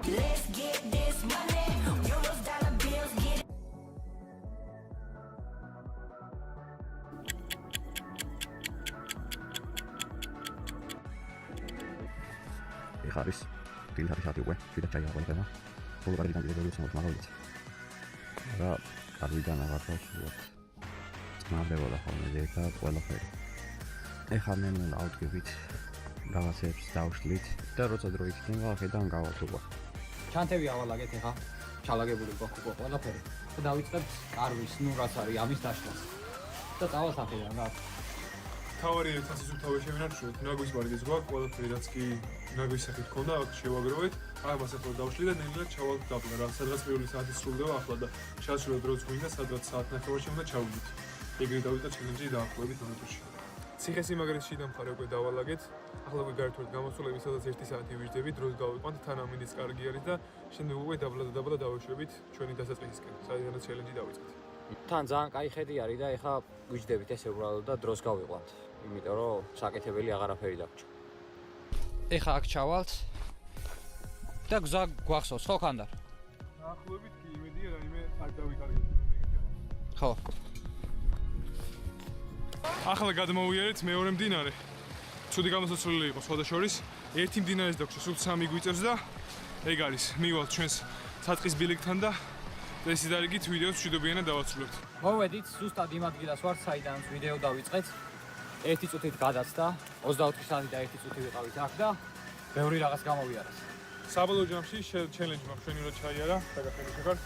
Let's get this money. Euros, dollar bills, get it. ეხა არის დილითი საათი უკვე შეიძლება ჩაიაღვება ბოლო გარიდან კიდევ ვერ ვიცნობ მაგალითად რა კარგიდან აღარ დავსრულოთ წნარდებოდა ხოლმე ზედა ყველაფერი ეხა მე ავდგებით რაღაცებს დავშლით და როცა დრო იქნება ახედან გავალთ უკვე ჩანთები ავალაგეთ ეხა ჩალაგებული გვაქვს უკვე ყველაფერი და დავიწყებთ კარვის ნუ რაც არის ამის დაშლას და წავალთ ახედან რა თავარი ერთად ისუთავე შევინარჩუნოთ ნაგვის მარგის გვაქვს ყველაფერი რაც კი ნაგვის სახით ქონდა აქ შევაგროვეთ ამას ახლა დავშლი და ნელ-ნელა ჩავალთ დაბლა რა სადღაც პირველი საათი სრულდება ახლა და შევსრულოთ დროც გვინდა სადღაც საათ ნახევარში უნდა ჩავიდეთ ეგრე დავიწყეთ ჩელენჯი დაახლოებით მონოტრში ციხესიმაგრის შიდა მხარე უკვე დავალაგეთ ახლა უკვე გაერთვით გამოსვლები სადაც 1 საათი ვიждდებით დროც გავიყვანთ თან ამინდის კარგი არის და შემდეგ უკვე დაბლა დავუშვებით ჩვენი დასაწყისისკენ სადაც ჩელენჯი დავიწყეთ თან ძალიან კაი ხედი არის და ეხა გვიждდებით ესე უბრალოდ და დროს გავიყვანთ იმიტომ რომ საკეთებელი აღარაფერი დაგჭირ. ეხა აქ ჩავალთ და გზა გვახსოვს ხო ხანდარ? დაახლოებით კი იმედია რაიმე არ დავიკარგეთ. ხო. ახლა გადმოვიარეთ მეორე მდინარე. ცუდი გამოსაცვლელი იყო სხვადასხვა ერთი მდინარის დაგვჭირს სულ 3 გვიწევს და ეგ არის მივალთ ჩვენს საწყის ბილიკთან და ეს დარიგით ვიდეოს მშვიდობიანად დავასრულებთ. მოვედით ზუსტად იმ ადგილას ვარ საიდან ვიდეო დავიწყეთ. 1 წუთით გადაცდა 24 საათი და 1 წუთი ვიყავით აქ და ბევრი რაღაც გამოვიარეს. საბოლოო ჯამში ჩელენჯი მაქვს ჩვენი რა ჩაიარა დაგახერე შეხარ.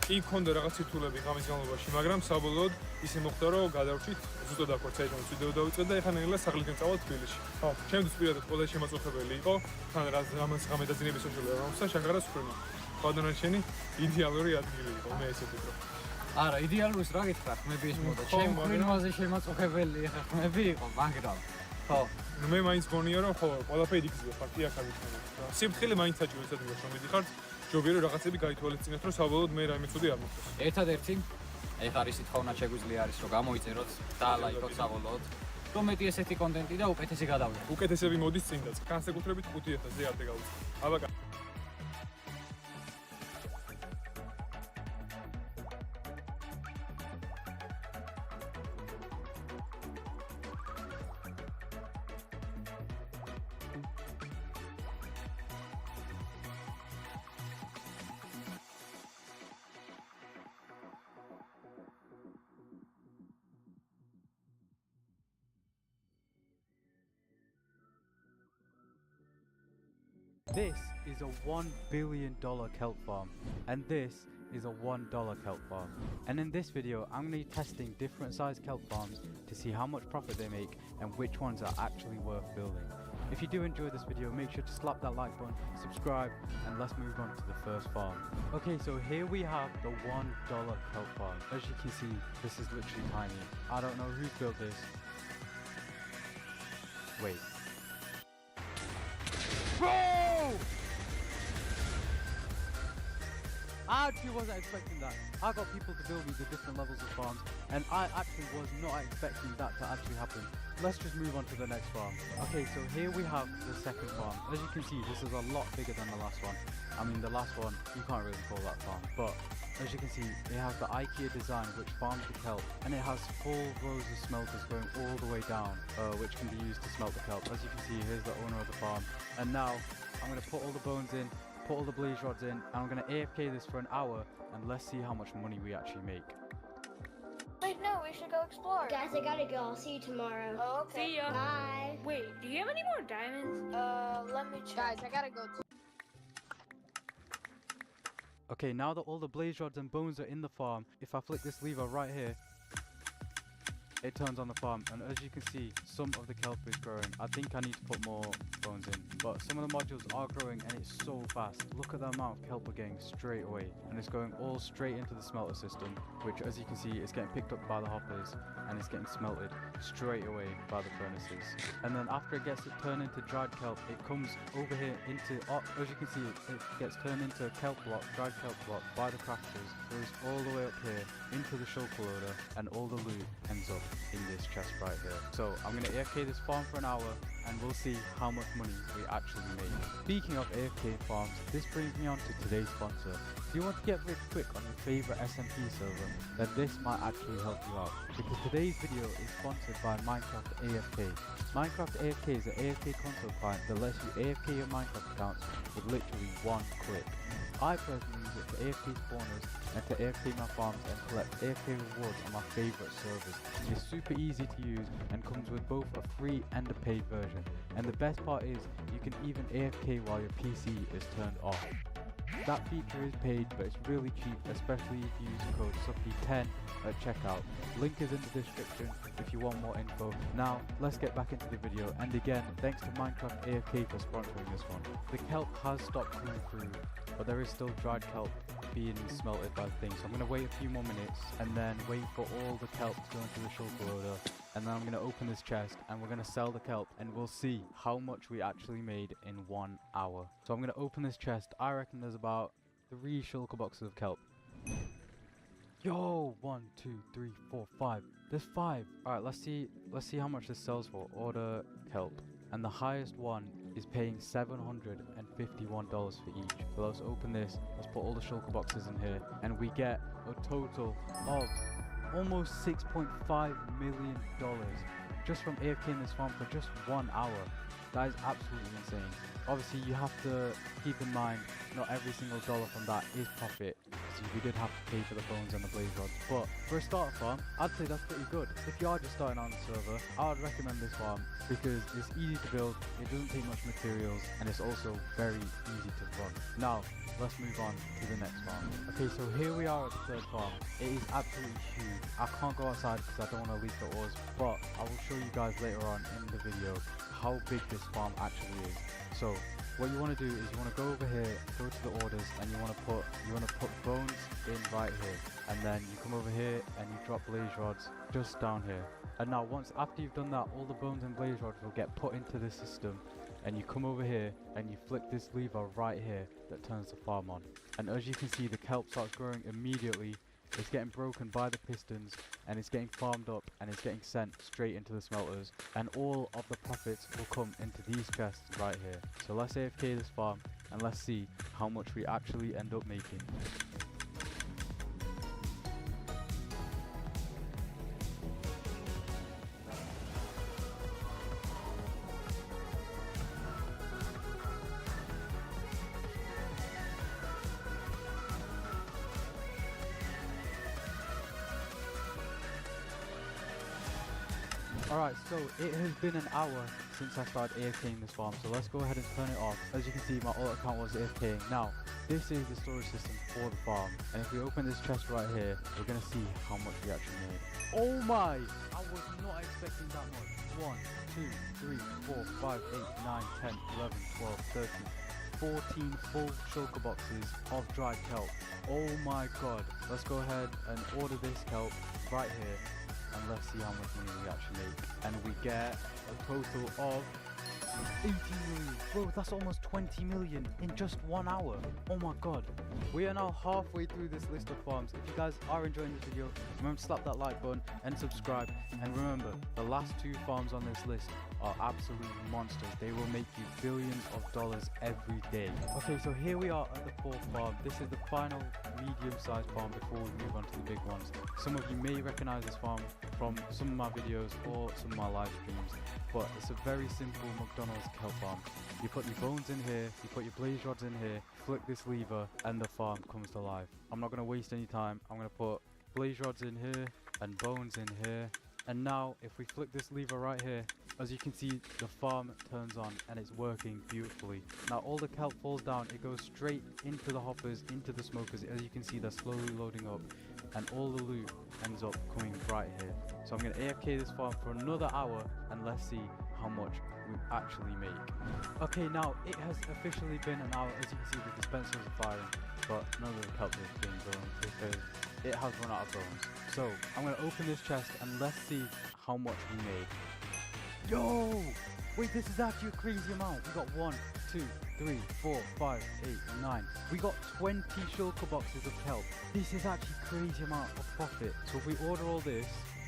კი მქონდა რაღაც სირთულეები ღამის განმავლობაში, მაგრამ საბოლოოდ ისე მოხდა რომ გადავრჩით ზუსტად აქ ვარ საიდან ვიდეო დავიწყეთ და ეხლა ნელა სახლიდან წავალ თბილისში. ხო, ჩემთვის პირადად ყველა შემაწუხებელი იყო, თან რამაც გამედაძინების საშუალება მომსა შაქარას ვქრმა. ბადონაჩენი იდეალური ადგილი იყო, მე ესე ვფიქრობ. არა, იდეალურს რა გითხრა, ხმები ის მოდა. ჩემ ხრინვაზე შემაწუხებელი ხა ხმები იყო, მაგრამ ხო, მე მაინც გონია რომ ხო, ყველაფერი იგზნო ფაქტი აქ არის. სიფრთხილე მაინც საჭიროა სადღაც რომ მიდიხართ, ჯობია რომ რაღაცები გაითვალისწინოთ, რომ საბოლოოდ მე რაიმე ცუდი არ მოხდეს. ერთადერთი ეხ არის სიტყვა შეგვიძლია არის რომ გამოიწეროთ და ლაიქოთ საბოლოოდ. რომ მეტი ესეთი კონტენტი და უკეთესი გადავიდეთ. უკეთესები მოდის წინ და განსაკუთრებით 5000-ზე არ დაგავიწყოთ. აბა This is a $1 billion kelp farm, and this is a $1 kelp farm. And in this video, I'm going to be testing different size kelp farms to see how much profit they make and which ones are actually worth building. If you do enjoy this video, make sure to slap that like button, subscribe, and let's move on to the first farm. Okay, so here we have the $1 kelp farm. As you can see, this is literally tiny. I don't know who built this. Wait. Bro! I actually wasn't expecting that. I got people to build me the different levels of farms, and I actually was not expecting that to actually happen. Let's just move on to the next farm. Okay, so here we have the second farm. As you can see, this is a lot bigger than the last one. I mean, the last one, you can't really call that farm, but as you can see, it has the IKEA design which farms the kelp, and it has full rows of smelters going all the way down, which can be used to smelt the kelp. As you can see, here's the owner of the farm, and now I'm going to put all the bones in, put all the blaze rods in, and I'm going to AFK this for an hour, and let's see how much money we actually make. Wait, no, we should go explore. Guys, I gotta go. I'll see you tomorrow. Oh, okay. See ya. Bye. Wait, do you have any more diamonds? Let me check. Guys, I gotta go too. Okay, now that all the blaze rods and bones are in the farm, if I flick this lever right here, it turns on the farm, and as you can see, some of the kelp is growing. I think I need to put more bones in, but some of the modules are growing and it's so fast. Look at the amount of kelp we're getting straight away, and it's going all straight into the smelter system, which as you can see is getting picked up by the hoppers, and it's getting smelted straight away by the furnaces. And then after it gets turned into dried kelp, it comes over here into, as you can see, it gets turned into a kelp block, dried kelp block by the crafters, goes all the way up here into the shulker loader, and all the loot ends up in this chest right here. So I'm going to AFK this farm for an hour and we'll see how much money we actually make. Speaking of AFK farms, this brings me on to today's sponsor. If you want to get rich quick on your favorite SMP server, then this might actually help you out, because today's video is sponsored by Minecraft AFK. Minecraft AFK is an AFK console client that lets you AFK your Minecraft accounts with literally one click. I personally use it for AFK spawners and to AFK my farms and collect AFK rewards on my favourite servers. It's super easy to use and comes with both a free and a paid version. And the best part is, you can even AFK while your PC is turned off. That feature is paid, but it's really cheap, especially if you use code SUPPY10 at checkout. Link is in the description if you want more info. Now, let's get back into the video, and again, thanks to Minecraft AFK for sponsoring this one. The kelp has stopped coming through, but there is still dried kelp being smelted by the thing, so I'm going to wait a few more minutes, and then wait for all the kelp to go into the shulker loader, and then I'm going to open this chest, and we're going to sell the kelp, and we'll see how much we actually made in 1 hour. So I'm going to open this chest. I reckon there's about 3 shulker boxes of kelp. Yo, 1, 2, 3, 4, 5. There's 5. Alright, let's see how much this sells for. Order kelp. And the highest one is paying $751 for each. So let's open this. Let's put all the shulker boxes in here, and we get a total of almost $6.5 million just from AFKing this farm for just 1 hour. That is absolutely insane. Obviously, you have to keep in mind, not every single dollar from that is profit. So we did have to pay for the bones and the blaze rods. But for a starter farm, I'd say that's pretty good. If you are just starting on the server, I would recommend this farm because it's easy to build, it doesn't take much materials, and it's also very easy to run. Now, let's move on to the next farm. Okay, so here we are at the third farm. It is absolutely huge. I can't go outside because I don't want to leak the ores, but I will show you guys later on in the video how big this farm actually is. So what you want to do is you want to go over here, go to the orders, and you want to put bones in right here, and then you come over here and you drop blaze rods just down here. And now after you've done that, all the bones and blaze rods will get put into the system, and you come over here and you flick this lever right here that turns the farm on. And as you can see, the kelp starts growing immediately. It's getting broken by the pistons, and it's getting farmed up, and it's getting sent straight into the smelters, and all of the profits will come into these chests right here. So let's AFK this farm and let's see how much we actually end up making. Alright, so it has been an hour since I started AFKing this farm, so let's go ahead and turn it off. As you can see, my alt account was AFKing. Now, this is the storage system for the farm, and if we open this chest right here, we're going to see how much we actually made. Oh my! I was not expecting that much. 1, 2, 3, 4, 5, 8, 9, 10, 11, 12, 13, 14 full shulker boxes of dried kelp. Oh my god. Let's go ahead and order this kelp right here, and let's see how much money we actually make. And we get a total of 80 million. Bro, that's almost 20 million in just 1 hour. Oh my god. We are now halfway through this list of farms. If you guys are enjoying this video, remember to slap that like button and subscribe. And remember, the last 2 farms on this list are absolute monsters. They will make you billions of dollars every day. Okay, so here we are at the 4th farm. This is the final medium-sized farm before we move on to the big ones. Some of you may recognize this farm from some of my videos or some of my live streams, but it's a very simple McDonald's kelp farm. You put your bones in here, you put your blaze rods in here, flick this lever, and the farm comes to life. I'm not going to waste any time. I'm going to put blaze rods in here and bones in here. And now, if we flick this lever right here, as you can see, the farm turns on and it's working beautifully. Now, all the kelp falls down. It goes straight into the hoppers, into the smokers. As you can see, they're slowly loading up. and all the loot ends up coming right here. So I'm going to AFK this farm for another hour and let's see how much we actually make. Okay, now it has officially been an hour. As you can see, the dispensers are firing, but none of the kelp is being blown because it has run out of bones. So I'm going to open this chest and let's see how much we made. Yo! Wait, this is actually a crazy amount. We got 1, 2, 3, 4, 5, 8, 9. We got 20 shulker boxes of kelp. This is actually a crazy amount of profit. So if we order all this,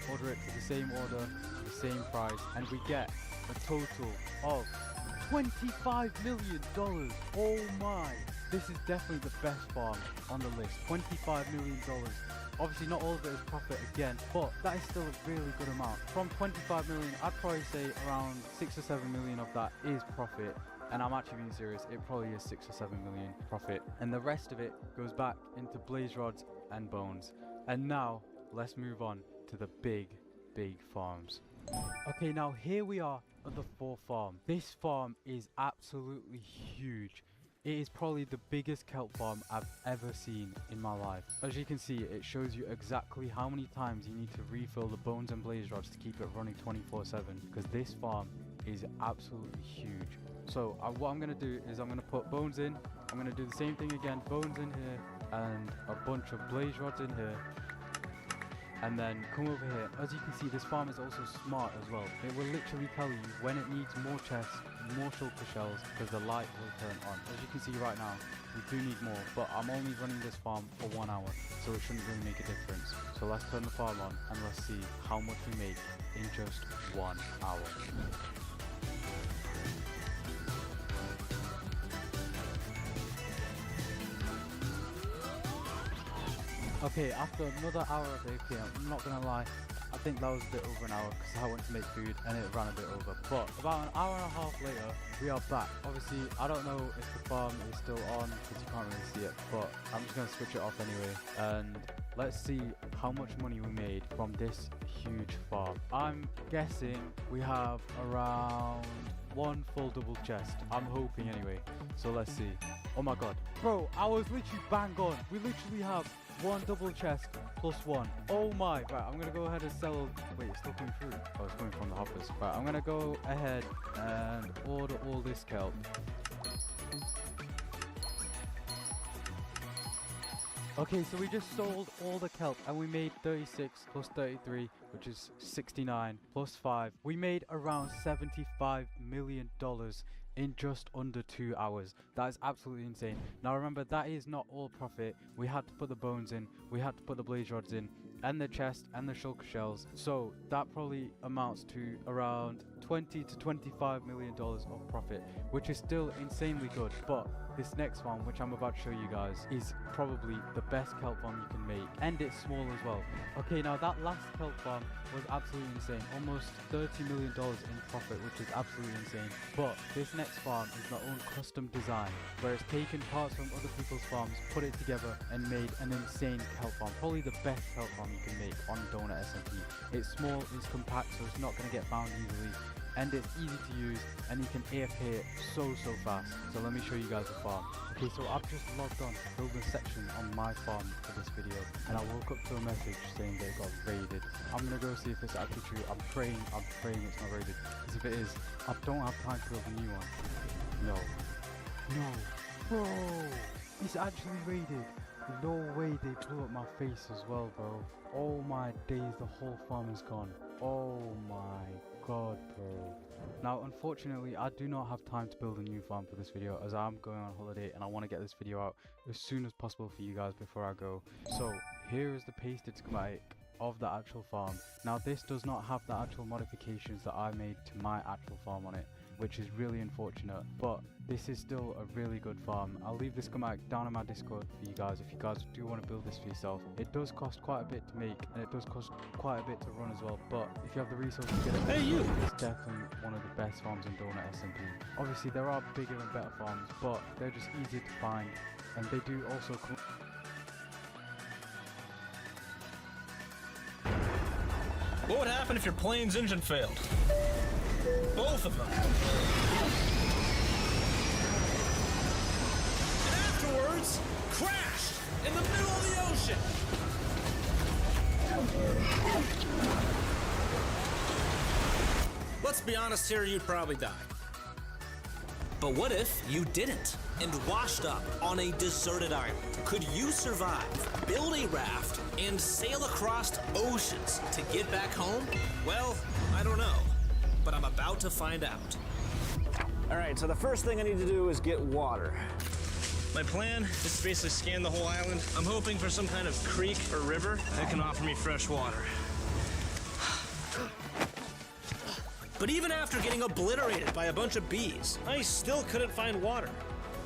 order it to the same order, to the same price, and we get a total of $25 million. Oh my! This is definitely the best farm on the list. $25 million. Obviously not all of it is profit again, but that is still a really good amount. From 25 million, I'd probably say around 6 or 7 million of that is profit. And I'm actually being serious, it probably is 6 or 7 million profit. And the rest of it goes back into blaze rods and bones. And now, let's move on to the big farms. Okay, now here we are at the 4th farm. This farm is absolutely huge. It is probably the biggest kelp farm I've ever seen in my life. As you can see, it shows you exactly how many times you need to refill the bones and blaze rods to keep it running 24/7, because this farm is absolutely huge. So what I'm going to do is I'm going to put bones in. I'm going to do the same thing again, bones in here and a bunch of blaze rods in here. And then come over here. As you can see, this farm is also smart as well. It will literally tell you when it needs more chests, more shulker shells, because the light will turn on. As you can see right now, we do need more, but I'm only running this farm for 1 hour, so it shouldn't really make a difference. So let's turn the farm on and let's see how much we make in just 1 hour. Okay, after another hour of AFK, I'm not gonna lie, I think that was a bit over an hour because I went to make food and it ran a bit over. But about an hour and a half later, we are back. Obviously, I don't know if the farm is still on because you can't really see it, but I'm just gonna switch it off anyway. And let's see how much money we made from this huge farm. I'm guessing we have around 1 full double chest. I'm hoping anyway. So let's see. Oh my god. Bro, I was literally bang on. We literally have 1 double chest plus 1. Oh my. Right, I'm gonna go ahead and sell. Wait, it's still coming through. Oh, it's coming from the hoppers. Right, I'm gonna go ahead and order all this kelp. Okay, so we just sold all the kelp and we made 36 plus 33, which is 69 plus 5. We made around $75 million in just under 2 hours. That is absolutely insane. Now remember, that is not all profit. We had to put the bones in, we had to put the blaze rods in, and the chest and the shulker shells. So that probably amounts to around $20 to $25 million of profit, which is still insanely good. But this next farm, which I'm about to show you guys, is probably the best kelp farm you can make, and it's small as well. Okay, now that last kelp farm was absolutely insane, almost $30 million in profit, which is absolutely insane. But this next farm is my own custom design, where it's taken parts from other people's farms, put it together, and made an insane kelp farm. Probably the best kelp farm you can make on DonutSMP. It's small, it's compact, so it's not going to get found easily, and it's easy to use, and you can AFK it so fast. So let me show you guys the farm. Okay, so I've just logged on to build a section on my farm for this video, and I woke up to a message saying that it got raided. I'm gonna go see if it's actually true. I'm praying it's not raided, because if it is, I don't have time to build a new one. No, bro, it's actually raided. No way, they blew up my face as well, bro. Oh my days, the whole farm is gone. Oh my god, bro. Now unfortunately, I do not have time to build a new farm for this video, as I'm going on holiday and I want to get this video out as soon as possible for you guys before I go. So here is the pasted schematic of the actual farm. Now this does not have the actual modifications that I made to my actual farm on it, which is really unfortunate, but this is still a really good farm. I'll leave this schematic down in my Discord for you guys if you guys do want to build this for yourself. It does cost quite a bit to make, and it does cost quite a bit to run as well, but if you have the resources to get it, it's definitely one of the best farms in DonutSMP. Obviously there are bigger and better farms, but they're just easier to find, and they do also come. What would happen if your plane's engine failed? Both of them. And afterwards, crashed in the middle of the ocean. Let's be honest here, you'd probably die. But what if you didn't and washed up on a deserted island? Could you survive, build a raft, and sail across oceans to get back home? Well, I don't know, but I'm about to find out. All right, so the first thing I need to do is get water. My plan is to basically scan the whole island. I'm hoping for some kind of creek or river that can offer me fresh water. But even after getting obliterated by a bunch of bees, I still couldn't find water.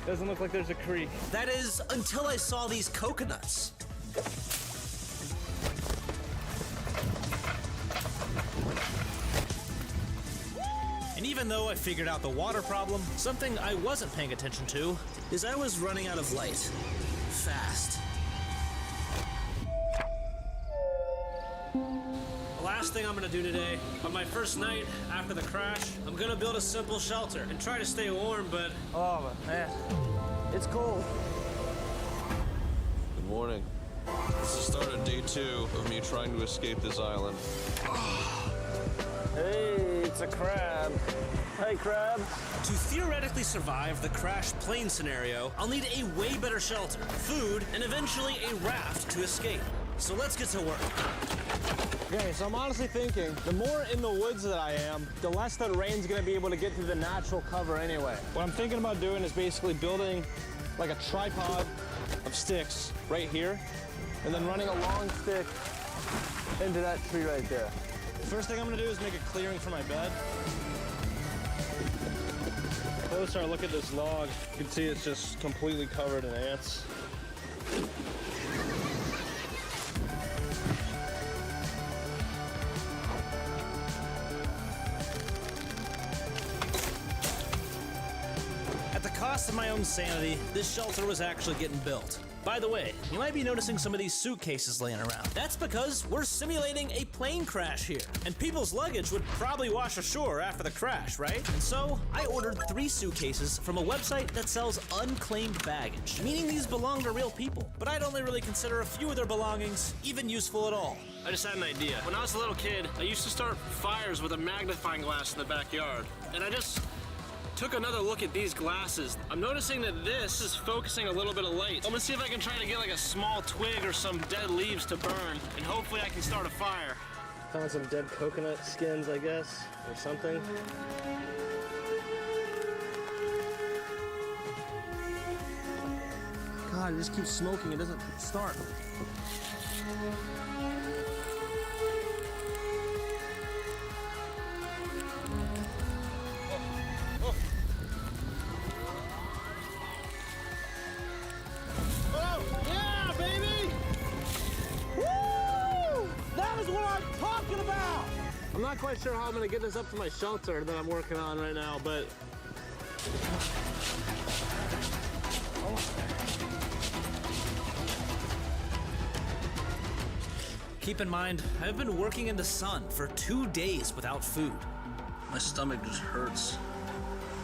Doesn't look like there's a creek. That is, until I saw these coconuts. And even though I figured out the water problem, something I wasn't paying attention to is I was running out of light. Fast. Last thing I'm gonna do today, on my first night after the crash, I'm gonna build a simple shelter and try to stay warm, but... Oh, man, it's cold. Good morning. This is the start of day 2 of me trying to escape this island. Hey, it's a crab. Hey, crab. To theoretically survive the crashed plane scenario, I'll need a way better shelter, food, and eventually a raft to escape. So let's get to work. Okay, so I'm honestly thinking, the more in the woods that I am, the less that rain's gonna be able to get through the natural cover anyway. What I'm thinking about doing is basically building like a tripod of sticks right here, and then running a long stick into that tree right there. First thing I'm gonna do is make a clearing for my bed. Closer I look at this log, you can see it's just completely covered in ants. Of my own sanity, this shelter was actually getting built. By the way, you might be noticing some of these suitcases laying around. That's because we're simulating a plane crash here, and people's luggage would probably wash ashore after the crash, right? And so, I ordered 3 suitcases from a website that sells unclaimed baggage, meaning these belong to real people. But I'd only really consider a few of their belongings even useful at all. I just had an idea. When I was a little kid, I used to start fires with a magnifying glass in the backyard, and I just took another look at these glasses. I'm noticing that this is focusing a little bit of light. I'm gonna see if I can try to get like a small twig or some dead leaves to burn, and hopefully I can start a fire. Found some dead coconut skins, I guess, or something. God, it just keeps smoking, it doesn't start. I'm not quite sure how I'm gonna get this up to my shelter that I'm working on right now, but... Keep in mind, I've been working in the sun for 2 days without food. My stomach just hurts.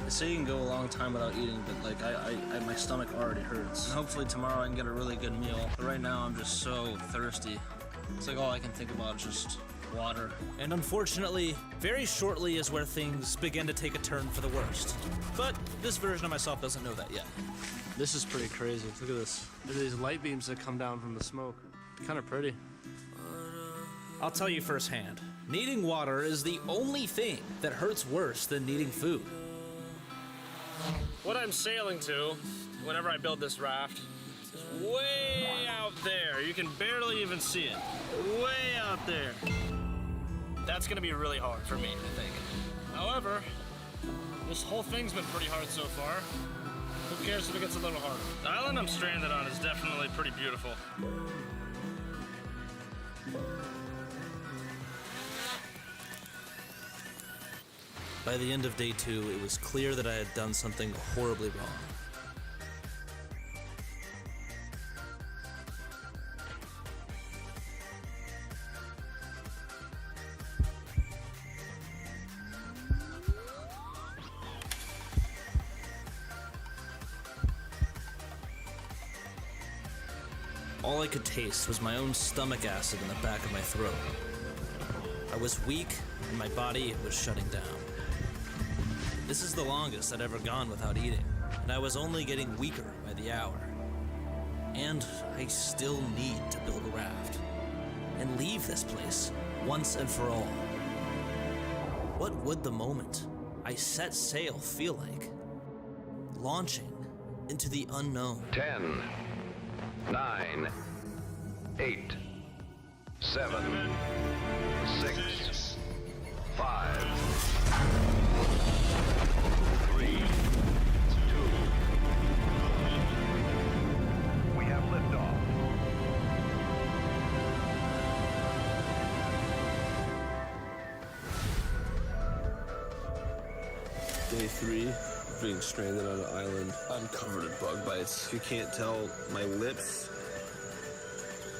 They say you can go a long time without eating, but like my stomach already hurts. And hopefully tomorrow I can get a really good meal. But right now I'm just so thirsty. It's like all I can think about is just water. And unfortunately, very shortly is where things begin to take a turn for the worst. But this version of myself doesn't know that yet. This is pretty crazy. Look at this. There's these light beams that come down from the smoke. Kind of pretty. I'll tell you firsthand, needing water is the only thing that hurts worse than needing food. What I'm sailing to, whenever I build this raft, is way out there. You can barely even see it. Way out there. That's gonna be really hard for me, I think. However, this whole thing's been pretty hard so far. Who cares if it gets a little harder? The island I'm stranded on is definitely pretty beautiful. By the end of day 2, it was clear that I had done something horribly wrong. all I could taste was my own stomach acid in the back of my throat. I was weak, and my body was shutting down. This is the longest I'd ever gone without eating, and I was only getting weaker by the hour. And I still need to build a raft and leave this place once and for all. What would the moment I set sail feel like? Launching into the unknown. 10, 9, 8, 7, 6, 5, 3, 2. We have liftoff. Day 3, being stranded on an island. I'm covered in bug bites. If you can't tell, my lips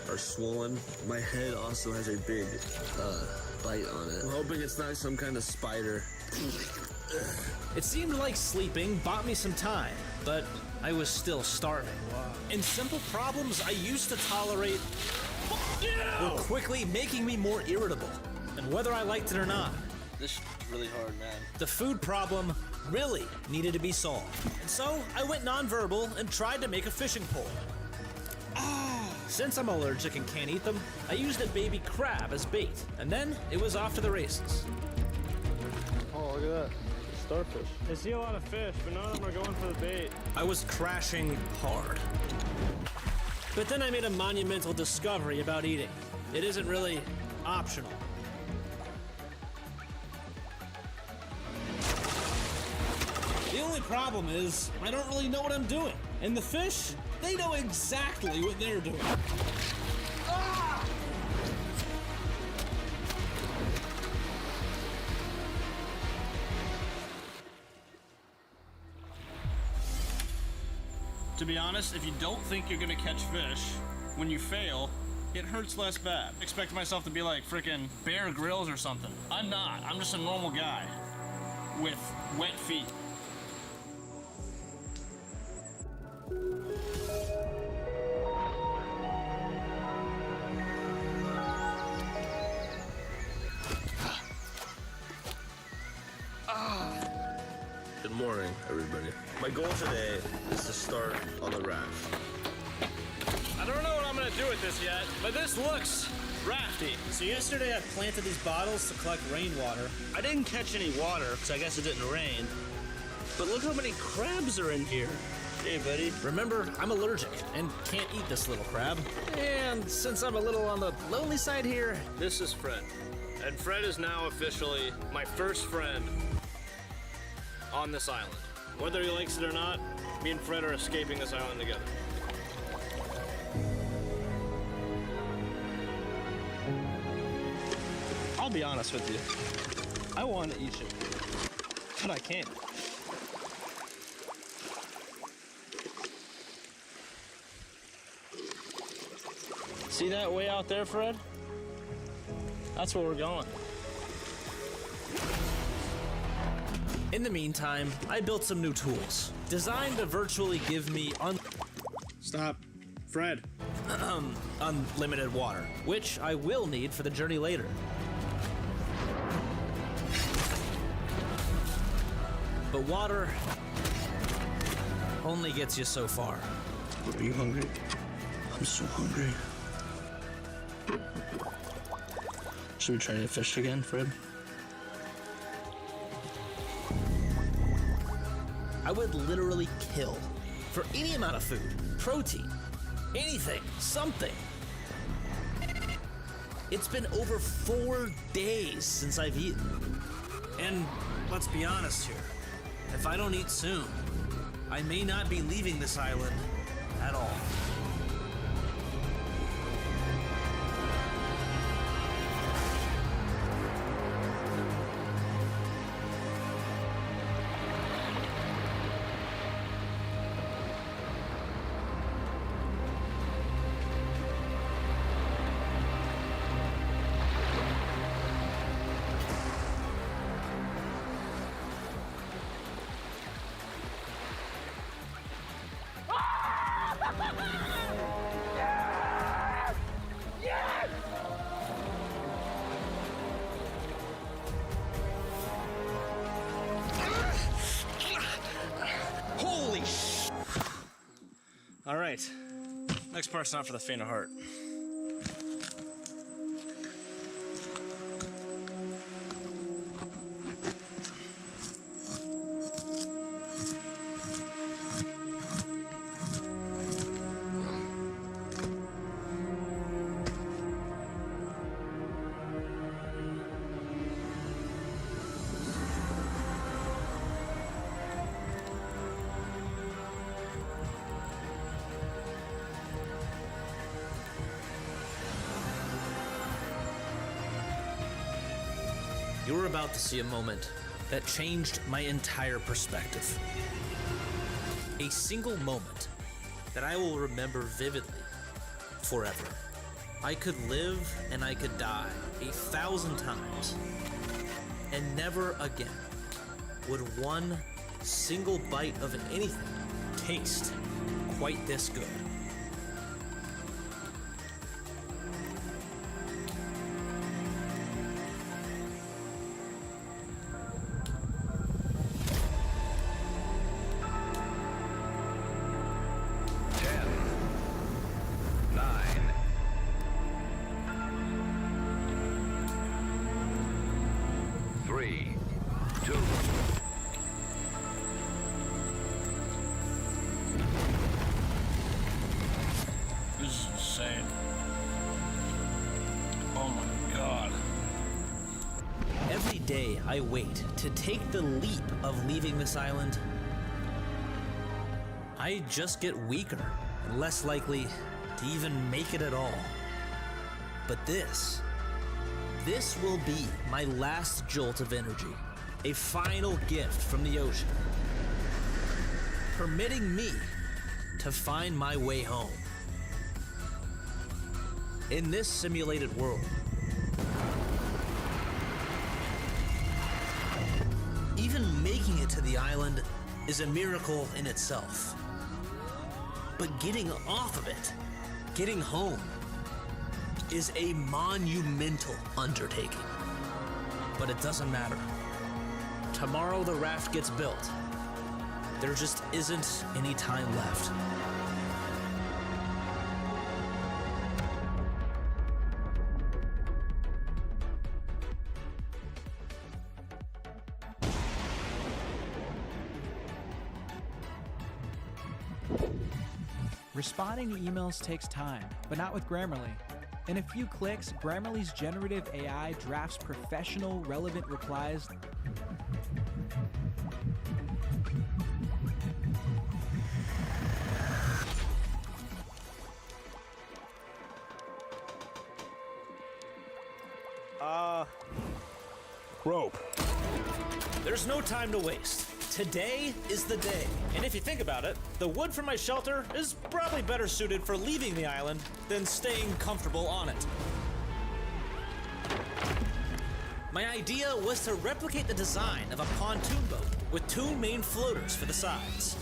are swollen. My head also has a big bite on it. I'm hoping it's not some kind of spider. It seemed like sleeping bought me some time, but I was still starving. And simple problems I used to tolerate were quickly making me more irritable. And whether I liked it or not, This is really hard, man. the food problem really needed to be solved. And so I went nonverbal and tried to make a fishing pole. Since I'm allergic and can't eat them, I used a baby crab as bait, and then it was off to the races. Oh, look at that. Starfish. I see a lot of fish, but none of them are going for the bait. I was crashing hard. But then I made a monumental discovery about eating. It isn't really optional. The only problem is, I don't really know what I'm doing. And the fish, they know exactly what they're doing. Ah! To be honest, if you don't think you're gonna catch fish, when you fail, it hurts less bad. I expect myself to be like frickin' Bear Grylls or something. I'm not. I'm just a normal guy with wet feet. Good morning, everybody. My goal today is to start on the raft. I don't know what I'm gonna do with this yet, but this looks rafty. So yesterday I planted these bottles to collect rainwater. I didn't catch any water, because I guess it didn't rain. But look how many crabs are in here. Hey, buddy. Remember, I'm allergic and can't eat this little crab. And since I'm a little on the lonely side here, This is Fred. And Fred is now officially my first friend on this island. Whether he likes it or not, me and Fred are escaping this island together. I'll be honest with you. I want to eat you, but I can't. See that way out there, Fred? That's where we're going. in the meantime, I built some new tools designed to virtually give me Stop. Fred. unlimited water, which I will need for the journey later. But water only gets you so far. Are you hungry? I'm so hungry. Should we try to fish again, Fred? I would literally kill for any amount of food, protein, anything, something. It's been over 4 days since I've eaten. And let's be honest here, if I don't eat soon, I may not be leaving this island at all. right. Next part's not for the faint of heart. You're about to see a moment that changed my entire perspective. A single moment that I will remember vividly forever. I could live and I could die 1,000 times, and never again would one single bite of anything taste quite this good. Insane. Oh my god. Every day I wait to take the leap of leaving this island, I just get weaker and less likely to even make it at all. But this will be my last jolt of energy, a final gift from the ocean, permitting me to find my way home. In this simulated world, even making it to the island is a miracle in itself. But getting off of it, getting home, is a monumental undertaking. But it doesn't matter. Tomorrow the raft gets built. There just isn't any time left. Responding to emails takes time, but not with Grammarly. In a few clicks, Grammarly's generative AI drafts professional, relevant replies. Rope. There's no time to waste. Today is the day. And if you think about it, the wood from my shelter is probably better suited for leaving the island than staying comfortable on it. My idea was to replicate the design of a pontoon boat with two main floaters for the sides.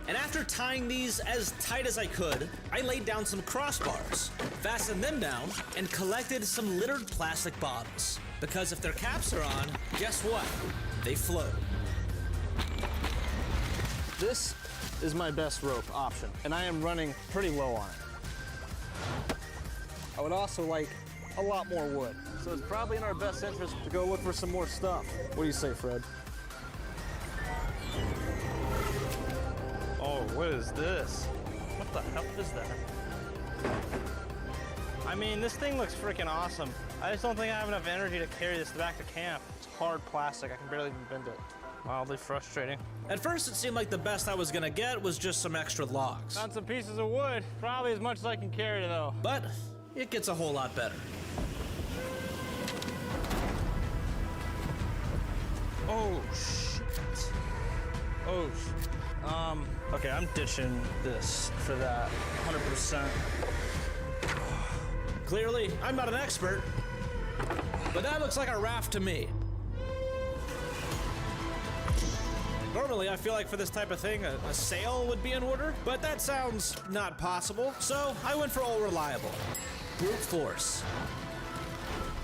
And after tying these as tight as I could, I laid down some crossbars, fastened them down, and collected some littered plastic bottles. Because if their caps are on, guess what? They float. This is my best rope option, and I am running pretty low on it. I would also like a lot more wood, so it's probably in our best interest to go look for some more stuff. What do you say, Fred? Oh, what is this? What the hell is that? I mean, this thing looks freaking awesome. I just don't think I have enough energy to carry this back to camp. It's hard plastic. I can barely even bend it. Wildly frustrating. At first, it seemed like the best I was gonna get was just some extra logs. Found some pieces of wood. Probably as much as I can carry, though. But it gets a whole lot better. Oh, shit. Oh, shit. Okay, I'm ditching this for that, 100%. Clearly, I'm not an expert, but that looks like a raft to me. Normally, I feel like for this type of thing, a sail would be in order, but that sounds not possible, so I went for all reliable. Brute force.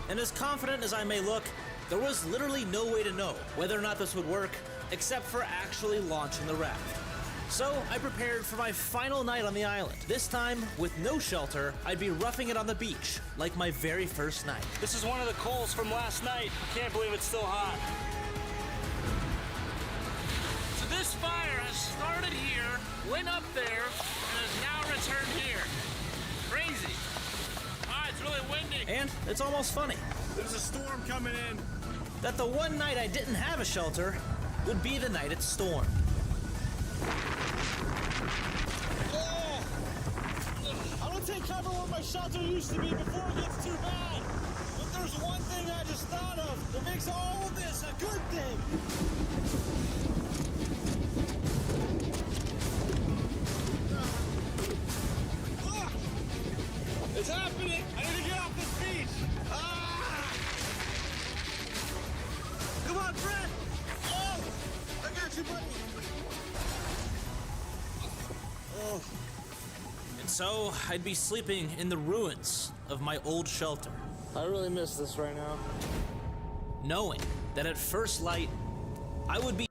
And as confident as I may look, There was literally no way to know whether or not this would work, except for actually launching the raft. So I prepared for my final night on the island. This time, with no shelter, I'd be roughing it on the beach, like my very first night. This is one of the coals from last night. Can't believe it's still hot. So this fire has started here, went up there, and has now returned here. Crazy. Ah, it's really windy. And it's almost funny. There's a storm coming in. That the one night I didn't have a shelter would be the night it stormed. Oh! I don't take cover where my shelter used to be before it gets too bad. But there's one thing I just thought of that makes all of this a good thing. It's happening! I need to get off this beach! Ah! Come on, Fred! Oh! I got you, buddy! Oh. And so I'd be sleeping in the ruins of my old shelter. I really miss this right now. Knowing that at first light, I would be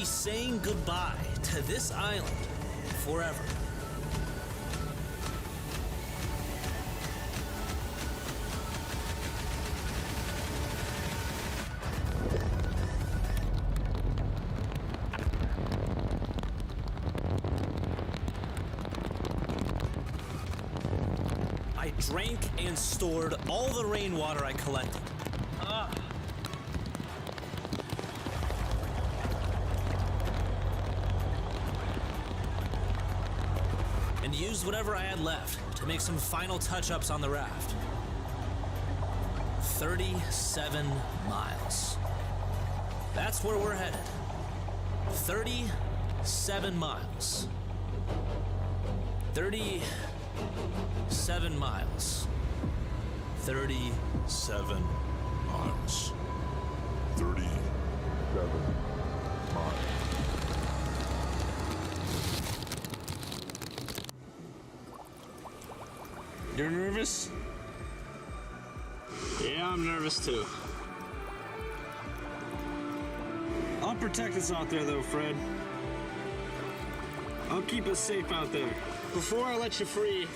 saying goodbye to this island forever. I drank and stored all the rainwater I collected. And used whatever I had left to make some final touch-ups on the raft. 37 miles. That's where we're headed. 37 miles. 37 miles. 37 miles. 37 miles. You're nervous? Yeah, I'm nervous too. I'll protect us out there though, Fred. I'll keep us safe out there. Before I let you free,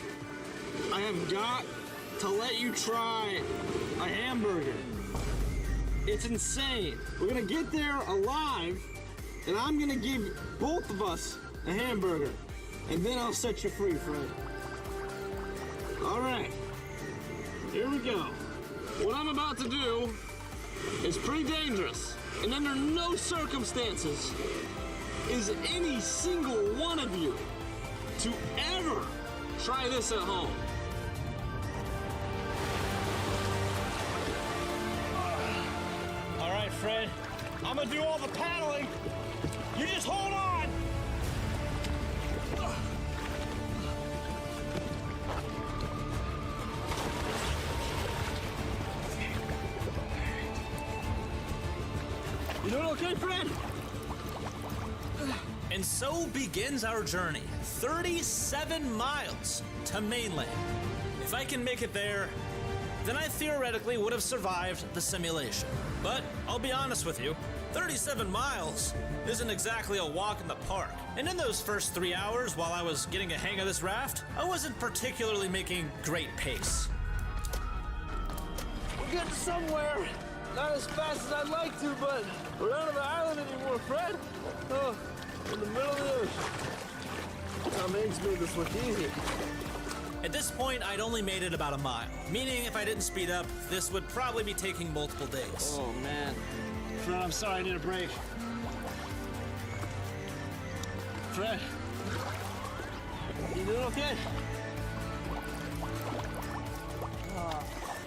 I have got to let you try a hamburger. It's insane. We're gonna get there alive, and I'm gonna give both of us a hamburger, and then I'll set you free, Fred. All right, here we go. What I'm about to do is pretty dangerous, and under no circumstances is any single one of you to ever try this at home. All right, Fred, I'm gonna do all the paddling. You just hold on. You doing okay, Fred? And so begins our journey, 37 miles to mainland. If I can make it there, then I theoretically would have survived the simulation. But I'll be honest with you, 37 miles isn't exactly a walk in the park. And in those first 3 hours while I was getting a hang of this raft, I wasn't particularly making great pace. We're getting somewhere. Not as fast as I'd like to, but we're not on the island anymore, Fred. Oh, in the middle of the ocean. Tom Hanks made this look easy. At this point, I'd only made it about a mile, meaning if I didn't speed up, this would probably be taking multiple days. Oh, man. Fred, I'm sorry, I need a break. Fred, you doing okay?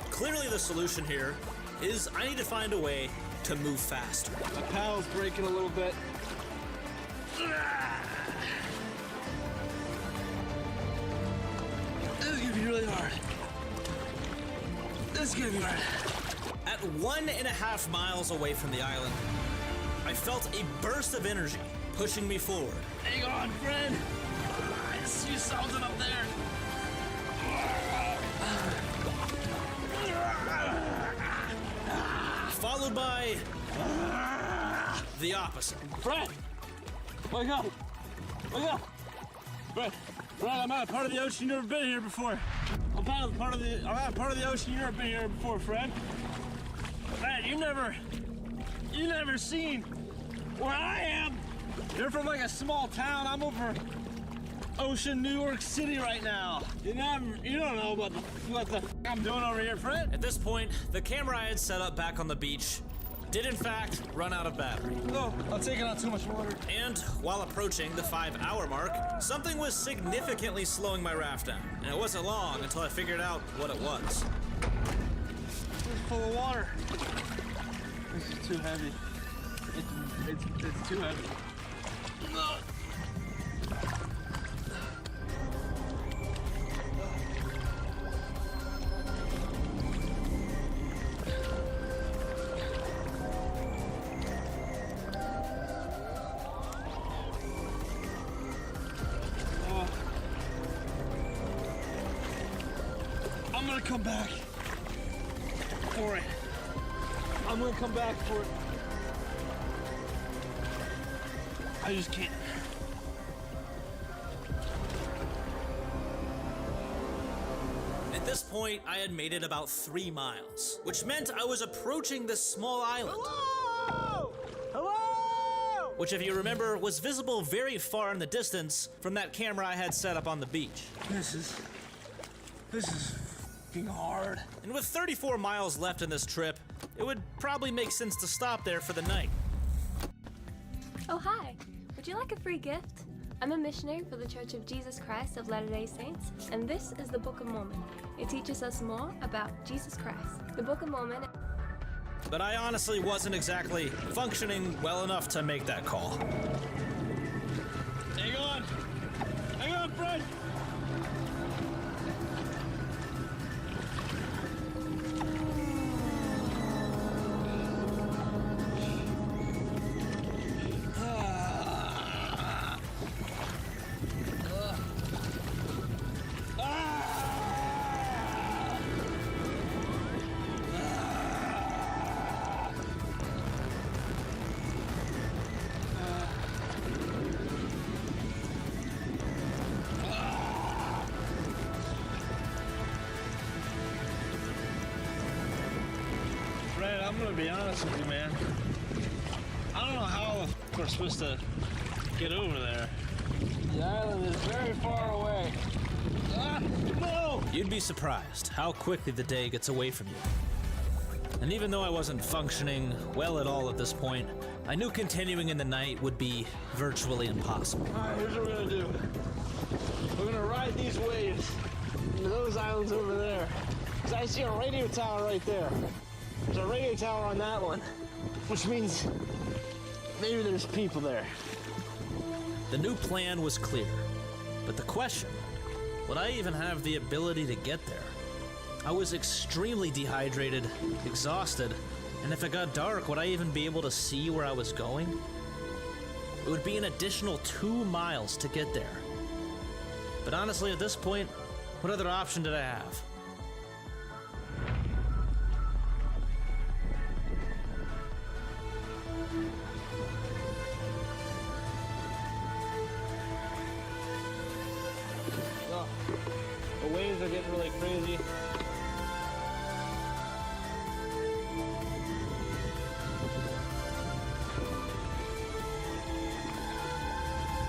Clearly the solution here is I need to find a way to move faster. My paddle's breaking a little bit. This is gonna be really hard. This is gonna be hard. At 1.5 miles away from the island, I felt a burst of energy pushing me forward. Hang on, Fred. I see something up there. Followed by the opposite. Fred! Wake up! Wake up! Fred, I'm at a part of the ocean you've never been here before. I'm at a part of the ocean you've never been here before, Fred. Fred, you never seen where I am. You're from like a small town. I'm over ocean, New York City right now. You don't know what the I'm doing over here, Fred. At this point, the camera I had set up back on the beach did in fact run out of battery. Oh, I'm taking out too much water. And while approaching the 5-hour mark, something was significantly slowing my raft down. And it wasn't long until I figured out what it was. It's full of water. This is too heavy. It's too heavy. I'm gonna come back for it. I'm gonna come back for it. I just can't. At this point, I had made it about 3 miles, which meant I was approaching this small island. Hello! Hello! Which, if you remember, was visible very far in the distance from that camera I had set up on the beach. This is fucking hard. And with 34 miles left in this trip, it would probably make sense to stop there for the night. Oh, hi. Would you like a free gift? I'm a missionary for the Church of Jesus Christ of Latter-day Saints, and this is the Book of Mormon. It teaches us more about Jesus Christ. The Book of Mormon. But I honestly wasn't exactly functioning well enough to make that call. Hang on! Hang on, Fred! Fred, I'm gonna be honest with you, man. I don't know how we're supposed to get over there. The island is very far away. Ah, no! You'd be surprised how quickly the day gets away from you. And even though I wasn't functioning well at all at this point, I knew continuing in the night would be virtually impossible. Alright, here's what we're gonna do. We're gonna ride these waves into those islands over there. Because I see a radio tower right there. There's a radio tower on that one, which means maybe there's people there. The new plan was clear, but the question, would I even have the ability to get there? I was extremely dehydrated, exhausted, and if it got dark, would I even be able to see where I was going? It would be an additional 2 miles to get there. But honestly, at this point, what other option did I have? Oh, the waves are getting really crazy.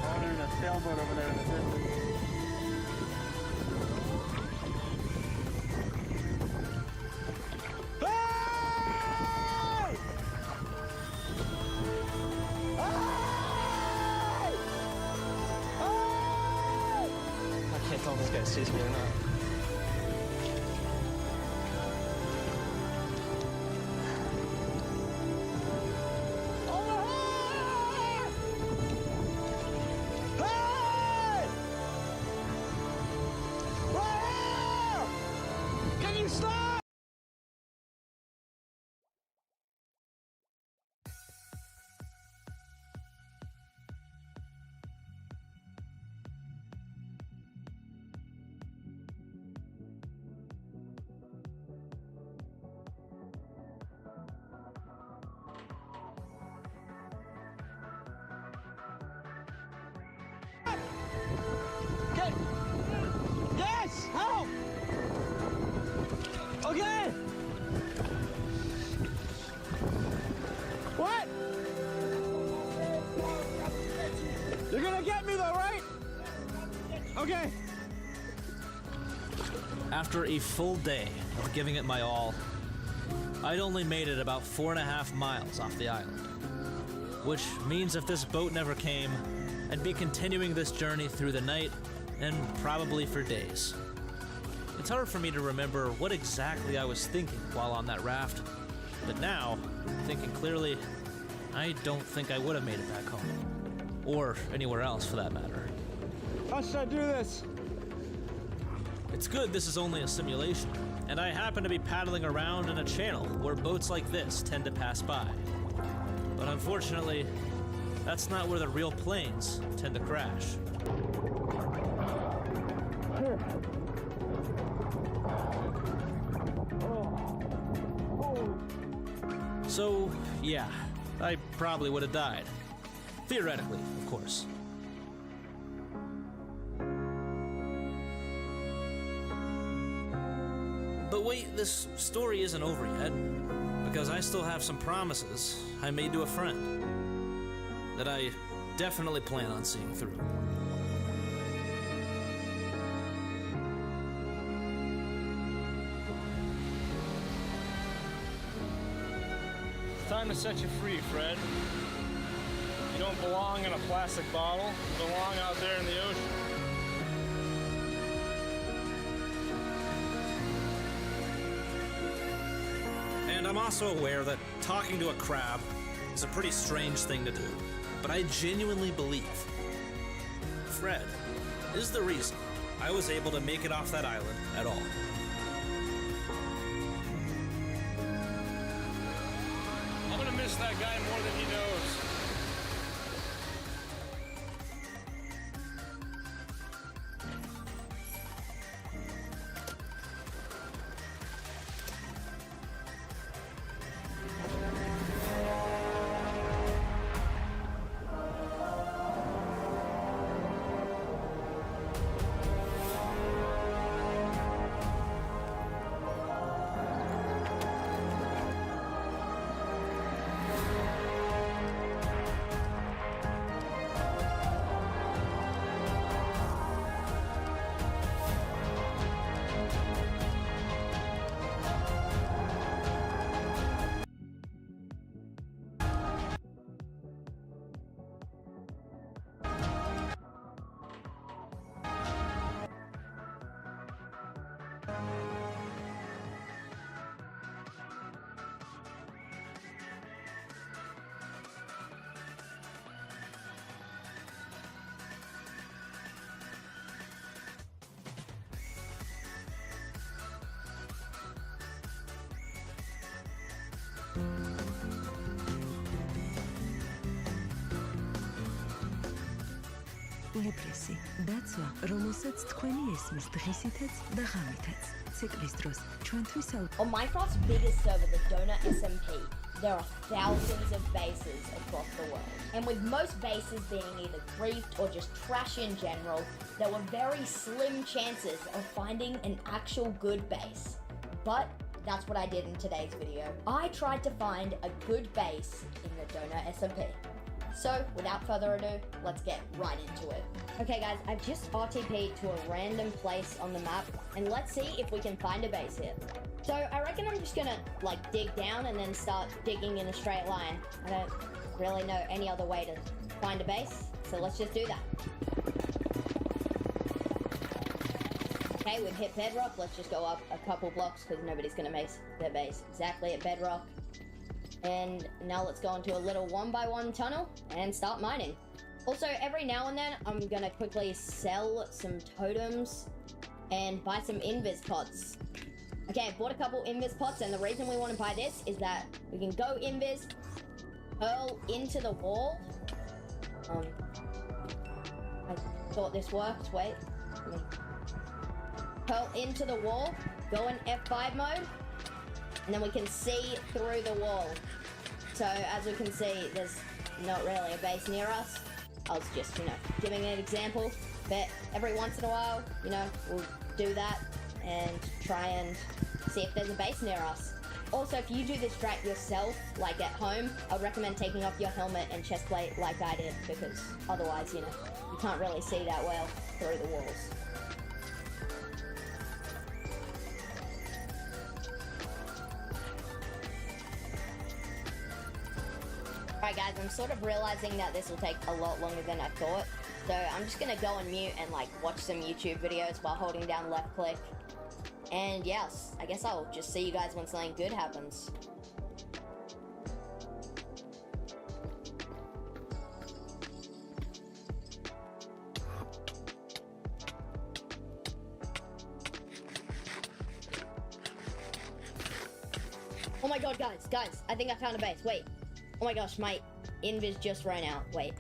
Oh, there's a sailboat over there in the distance. I can't tell if this guy sees me or not. Can you stop? Okay. Yes, help! Okay. What? You're gonna get me though, right? Okay. After a full day of giving it my all, I'd only made it about 4.5 miles off the island. Which means if this boat never came, I'd be continuing this journey through the night and probably for days. It's hard for me to remember what exactly I was thinking while on that raft, but now, thinking clearly, I don't think I would have made it back home. Or anywhere else for that matter. How should I do this? It's good this is only a simulation, and I happen to be paddling around in a channel where boats like this tend to pass by. But unfortunately, that's not where the real planes tend to crash. So, yeah, I probably would have died. Theoretically, of course. But wait, this story isn't over yet, because I still have some promises I made to a friend that I definitely plan on seeing through. It's time to set you free, Fred. You don't belong in a plastic bottle. You belong out there in the ocean. And I'm also aware that talking to a crab is a pretty strange thing to do, but I genuinely believe Fred is the reason I was able to make it off that island at all. I'm gonna miss that guy more than he knows. უებრესი დაცვა, რომელსაც თქვენი ესმის დღისითაც და ღამითაც. ციკლის დროს ჩვენთვის On Minecraft's biggest server, the DonutSMP, there are thousands of bases across the world. And with most bases being either griefed or just trash in general, there were very slim chances of finding an actual good base. But that's what I did in today's video. I tried to find a good base in the DonutSMP. So, without further ado, let's get right into it. Okay guys, I've just RTP'd to a random place on the map, and let's see if we can find a base here. So, I reckon I'm just gonna, like, dig down and then start digging in a straight line. I don't really know any other way to find a base, so let's just do that. Okay, we've hit bedrock, let's just go up a couple blocks because nobody's gonna make their base exactly at bedrock. And now let's go into a little 1x1 tunnel and start mining. Also, every now and then, I'm gonna quickly sell some totems and buy some invis pots. Okay, I bought a couple invis pots, and the reason we want to buy this is that we can go invis, hurl into the wall. I thought this worked, wait. Hurl into the wall, go in F5 mode, and then we can see through the wall. So as we can see, there's not really a base near us. I was just, giving an example, but every once in a while, we'll do that and try and see if there's a base near us. Also, if you do this strat yourself, like at home, I'd recommend taking off your helmet and chest plate like I did, because otherwise, you can't really see that well through the walls. Alright guys, I'm sort of realizing that this will take a lot longer than I thought. So I'm just gonna go on mute and watch some YouTube videos while holding down left click. And yes, I guess I'll just see you guys when something good happens. Oh my god, guys, I think I found a base. Wait. Oh my gosh, my invis just ran out. Wait.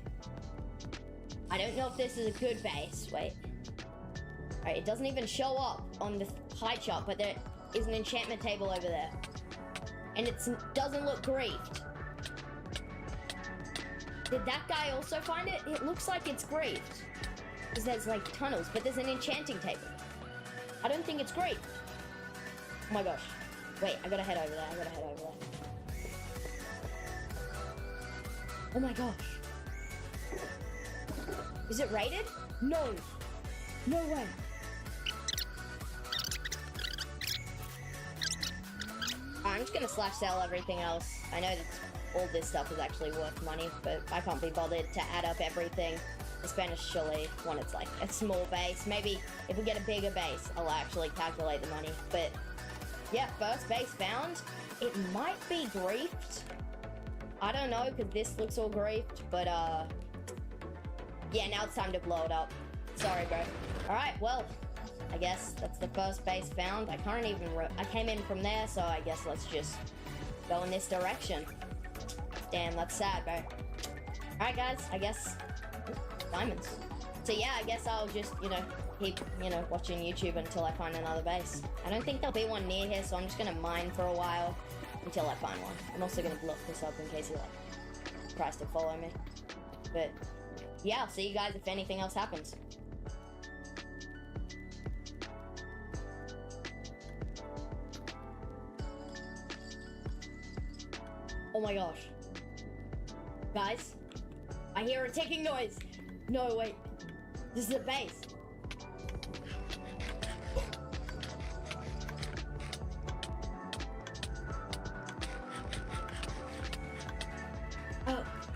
I don't know if this is a good base. Wait. Alright, it doesn't even show up on the pie chart, but there is an enchantment table over there. And it doesn't look griefed. Did that guy also find it? It looks like it's griefed. Because there's tunnels, but there's an enchanting table. I don't think it's griefed. Oh my gosh. Wait, I gotta head over there. Oh my gosh. Is it rated? No. No way. I'm just gonna slash sell everything else. I know that all this stuff is actually worth money, but I can't be bothered to add up everything, especially when it's a small base. Maybe if we get a bigger base, I'll actually calculate the money. But yeah, first base found. It might be griefed. I don't know, because this looks all griefed, but yeah, now it's time to blow it up. Sorry, bro. Alright, well, I guess that's the first base found. I can't even, I came in from there, so I guess let's just go in this direction. Damn, that's sad, bro. Alright, guys, I guess, diamonds. So yeah, I guess I'll just, keep, watching YouTube until I find another base. I don't think there'll be one near here, so I'm just gonna mine for a while until I find one. I'm also gonna block this up in case he tries to follow me. But yeah, I'll see you guys if anything else happens. Oh my gosh. Guys, I hear a ticking noise. No, wait. This is a base.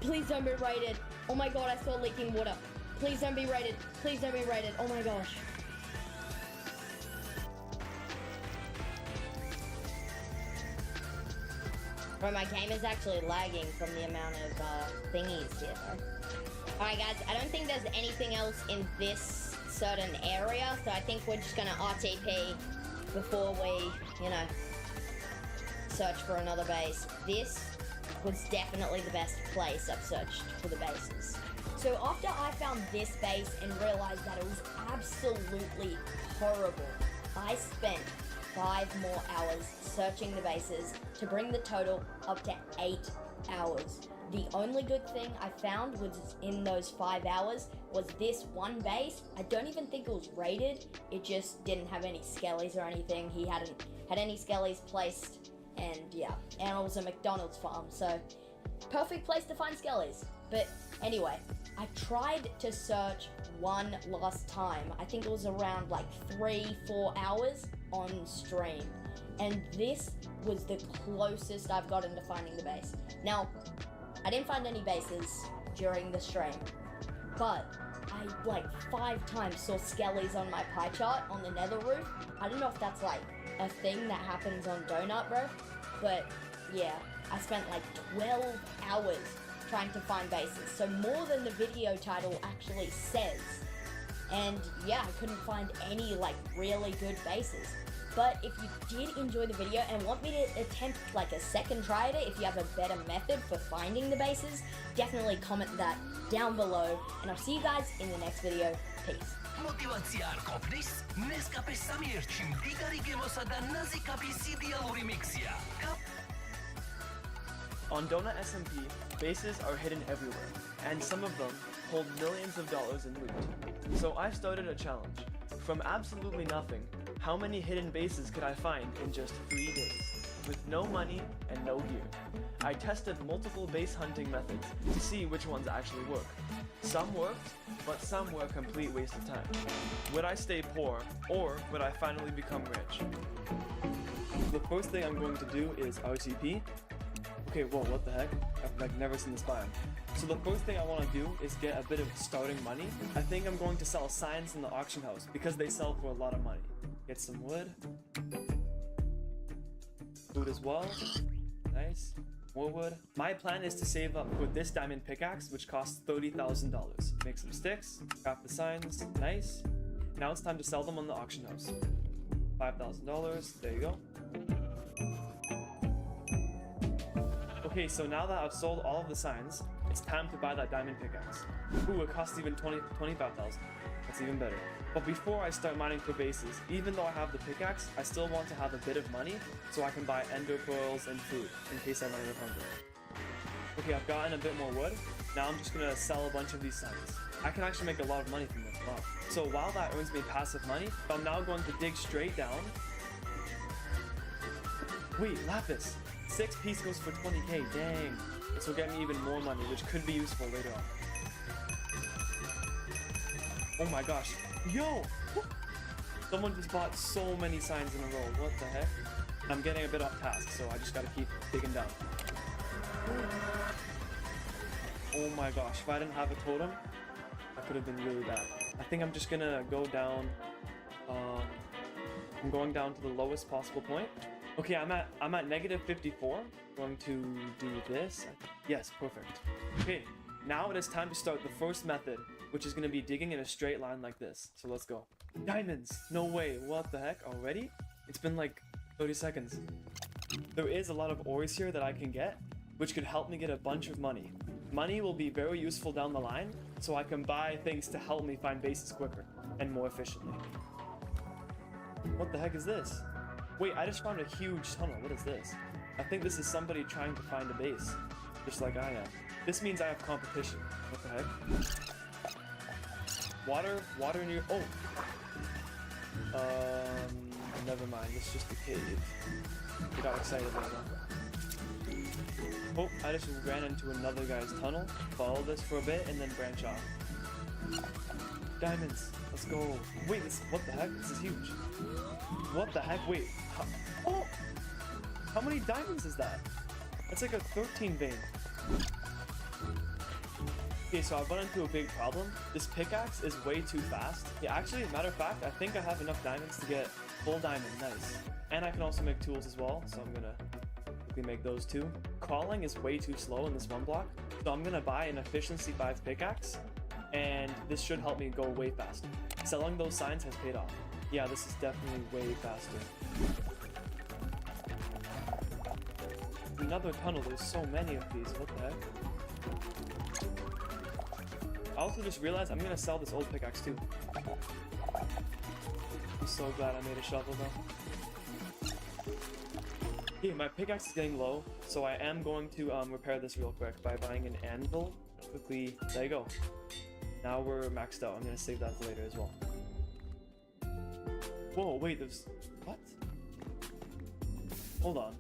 Please don't be raided. Oh my god, I saw leaking water. Please don't be raided. Please don't be raided. Oh my gosh. Bro, my game is actually lagging from the amount of thingies here, though. Alright guys, I don't think there's anything else in this certain area, so I think we're just gonna RTP before we, search for another base. This was definitely the best place I've searched for the bases. So after I found this base and realized that it was absolutely horrible, I spent 5 more hours searching the bases to bring the total up to 8 hours. The only good thing I found was in those 5 hours was this one base. I don't even think it was raided. It just didn't have any skellies or anything. He hadn't had any skellies placed, and yeah, and it was a McDonald's farm, so perfect place to find skellies. But anyway, I tried to search one last time. I think it was around like 3-4 hours on stream, and this was the closest I've gotten to finding the base. Now, I didn't find any bases during the stream, but I like 5 times saw skellies on my pie chart on the nether roof. I don't know if that's like a thing that happens on Donut, bro, but yeah, I spent like 12 hours trying to find bases, so more than the video title actually says. And yeah, I couldn't find any like really good bases. But if you did enjoy the video and want me to attempt like a second try at it, if you have a better method for finding the bases, definitely comment that down below, and I'll see you guys in the next video. Peace. Motivācija ar kopnis, Nescafe samierci, mdigari gemosā და ნაზიკაფის იდეალური მიქსია. On DonutSMP, bases are hidden everywhere, and some of them hold millions of dollars in loot. So I started a challenge. From absolutely nothing, how many hidden bases could I find in just 3 days, with no money and no gear? I tested multiple base hunting methods to see which ones actually work. Some worked, but some were a complete waste of time. Would I stay poor, or would I finally become rich? The first thing I'm going to do is RTP. Okay, whoa, what the heck? I've like never seen this biome. So the first thing I want to do is get a bit of starting money. I think I'm going to sell signs in the auction house because they sell for a lot of money. Get some wood. Food as well. Nice. More wood. My plan is to save up for this diamond pickaxe, which costs $30,000. Make some sticks, craft the signs. Nice. Now it's time to sell them on the auction house. $5,000. There you go. Okay, so now that I've sold all of the signs, it's time to buy that diamond pickaxe. Ooh, it costs even 25,000. That's even better. But before I start mining for bases, even though I have the pickaxe, I still want to have a bit of money so I can buy ender pearls and food in case I run out of hunger. Okay, I've gotten a bit more wood. Now I'm just gonna sell a bunch of these signs. I can actually make a lot of money from this. Wow. So while that earns me passive money, I'm now going to dig straight down. Wait, lapis. 6 piece goes for 20k, dang. This will get me even more money, which could be useful later on. Oh my gosh. Yo! Someone just bought so many signs in a row. What the heck? I'm getting a bit off task, so I just gotta keep digging down. Oh my gosh, if I didn't have a totem, that could have been really bad. I think I'm just gonna go down. I'm going down to the lowest possible point. Okay, I'm at negative 54. Going to do this. Yes, perfect. Okay, now it is time to start the first method, which is going to be digging in a straight line like this. So let's go. Diamonds! No way. What the heck? Already? It's been like 30 seconds. There is a lot of ores here that I can get, which could help me get a bunch of money. Money will be very useful down the line, so I can buy things to help me find bases quicker and more efficiently. What the heck is this? Wait, I just found a huge tunnel. What is this? I think this is somebody trying to find a base, just like I am. This means I have competition. What the heck? Water near. Oh! Never mind. It's just a cave. I got excited right now. Oh, I just ran into another guy's tunnel. Follow this for a bit and then branch off. Diamonds. Let's go. Wait, what the heck? This is huge. What the heck? Wait. Oh! How many diamonds is that? That's like a 13 vein. Okay, so I've run into a big problem. This pickaxe is way too fast. Yeah, actually, matter of fact, I think I have enough diamonds to get full diamond. Nice. And I can also make tools as well, so I'm gonna quickly make those too. Crawling is way too slow in this one block, so I'm gonna buy an efficiency 5 pickaxe, and this should help me go way faster. Selling those signs has paid off. Yeah, this is definitely way faster. another tunnel. There's so many of these. What the heck? I also just realized I'm gonna sell this old pickaxe too. I'm so glad I made a shovel though. Okay, my pickaxe is getting low, so I am going to repair this real quick by buying an anvil. Quickly, there you go. Now we're maxed out. I'm gonna save that for later as well. Whoa, wait, there's... what? Hold on.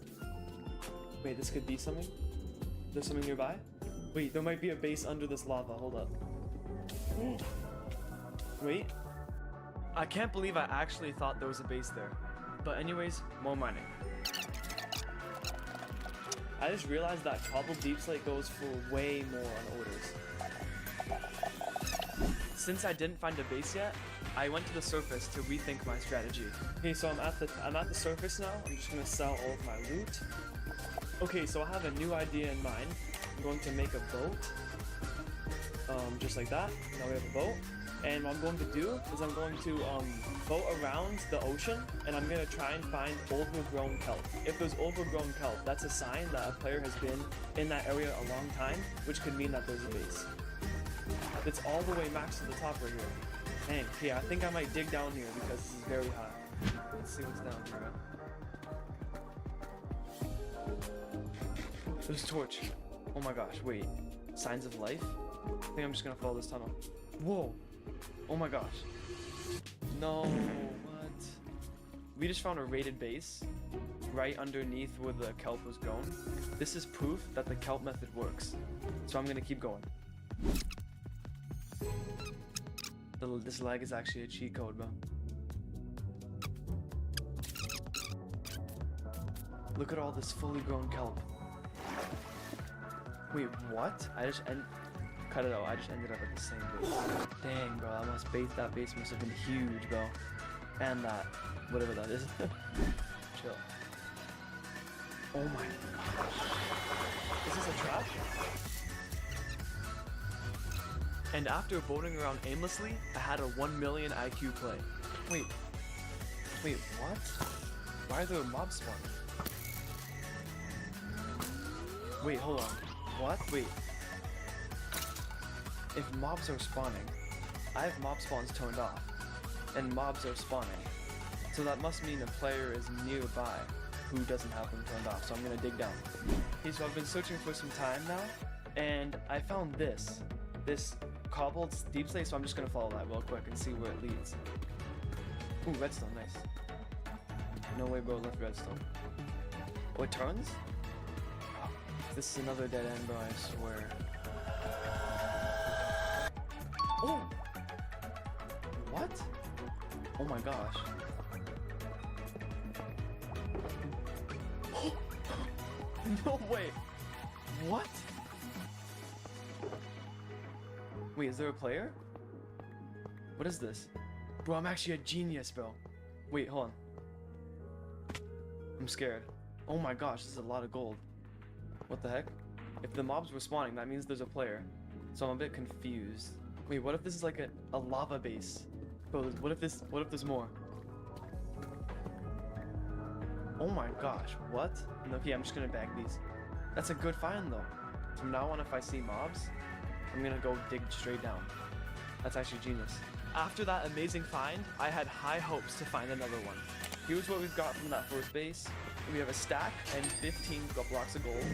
Wait, this could be something? There's something nearby? Wait, there might be a base under this lava. Hold up. Wait. I can't believe I actually thought there was a base there. But anyways, more mining. I just realized that cobbled deep slate goes for way more on orders. Since I didn't find a base yet, I went to the surface to rethink my strategy. Okay, so I'm at the surface now. I'm just gonna sell all of my loot. Okay, so I have a new idea in mind. I'm going to make a boat. Just like that. Now we have a boat. And what I'm going to do is I'm going to boat around the ocean, and I'm gonna try and find overgrown kelp. If there's overgrown kelp, that's a sign that a player has been in that area a long time, which could mean that there's a base. It's all the way max to the top right here. Dang, okay, I think I might dig down here because this is very high. Let's see what's down here. There's a torch. Oh my gosh, wait. Signs of life? I think I'm just gonna follow this tunnel. Whoa! Oh my gosh. No, what? We just found a raided base right underneath where the kelp was grown. This is proof that the kelp method works. So I'm gonna keep going. This lag is actually a cheat code, bro. Look at all this fully grown kelp. Wait, what? Cut it out. I just ended up at the same base. Dang, bro. That base must have been huge, bro. And that, whatever that is. Chill. Oh my gosh. Is this a trap? And after boating around aimlessly, I had a 1 million IQ play. Wait, what? Why are there mobs spawning? Wait, hold on. What? Wait. If mobs are spawning, I have mob spawns turned off, and mobs are spawning. So that must mean a player is nearby who doesn't have them turned off, so I'm gonna dig down. Okay, so I've been searching for some time now, and I found this cobbled deep slate, so I'm just gonna follow that real quick and see where it leads. Ooh, redstone, nice. No way, bro, left redstone. Oh, it turns? This is another dead end, bro, I swear. Oh! What? Oh my gosh. No way! What? Wait, is there a player? What is this? Bro, I'm actually a genius, bro. Wait, hold on. I'm scared. Oh my gosh, this is a lot of gold. What the heck? If the mobs were spawning, that means there's a player. So I'm a bit confused. Wait, what if this is like a lava base? Bro, what if there's more? Oh my gosh, what? Okay, I'm just gonna bag these. That's a good find though. From now on, if I see mobs, I'm gonna go dig straight down. That's actually genius. After that amazing find, I had high hopes to find another one. Here's what we've got from that first base. We have a stack and 15 blocks of gold.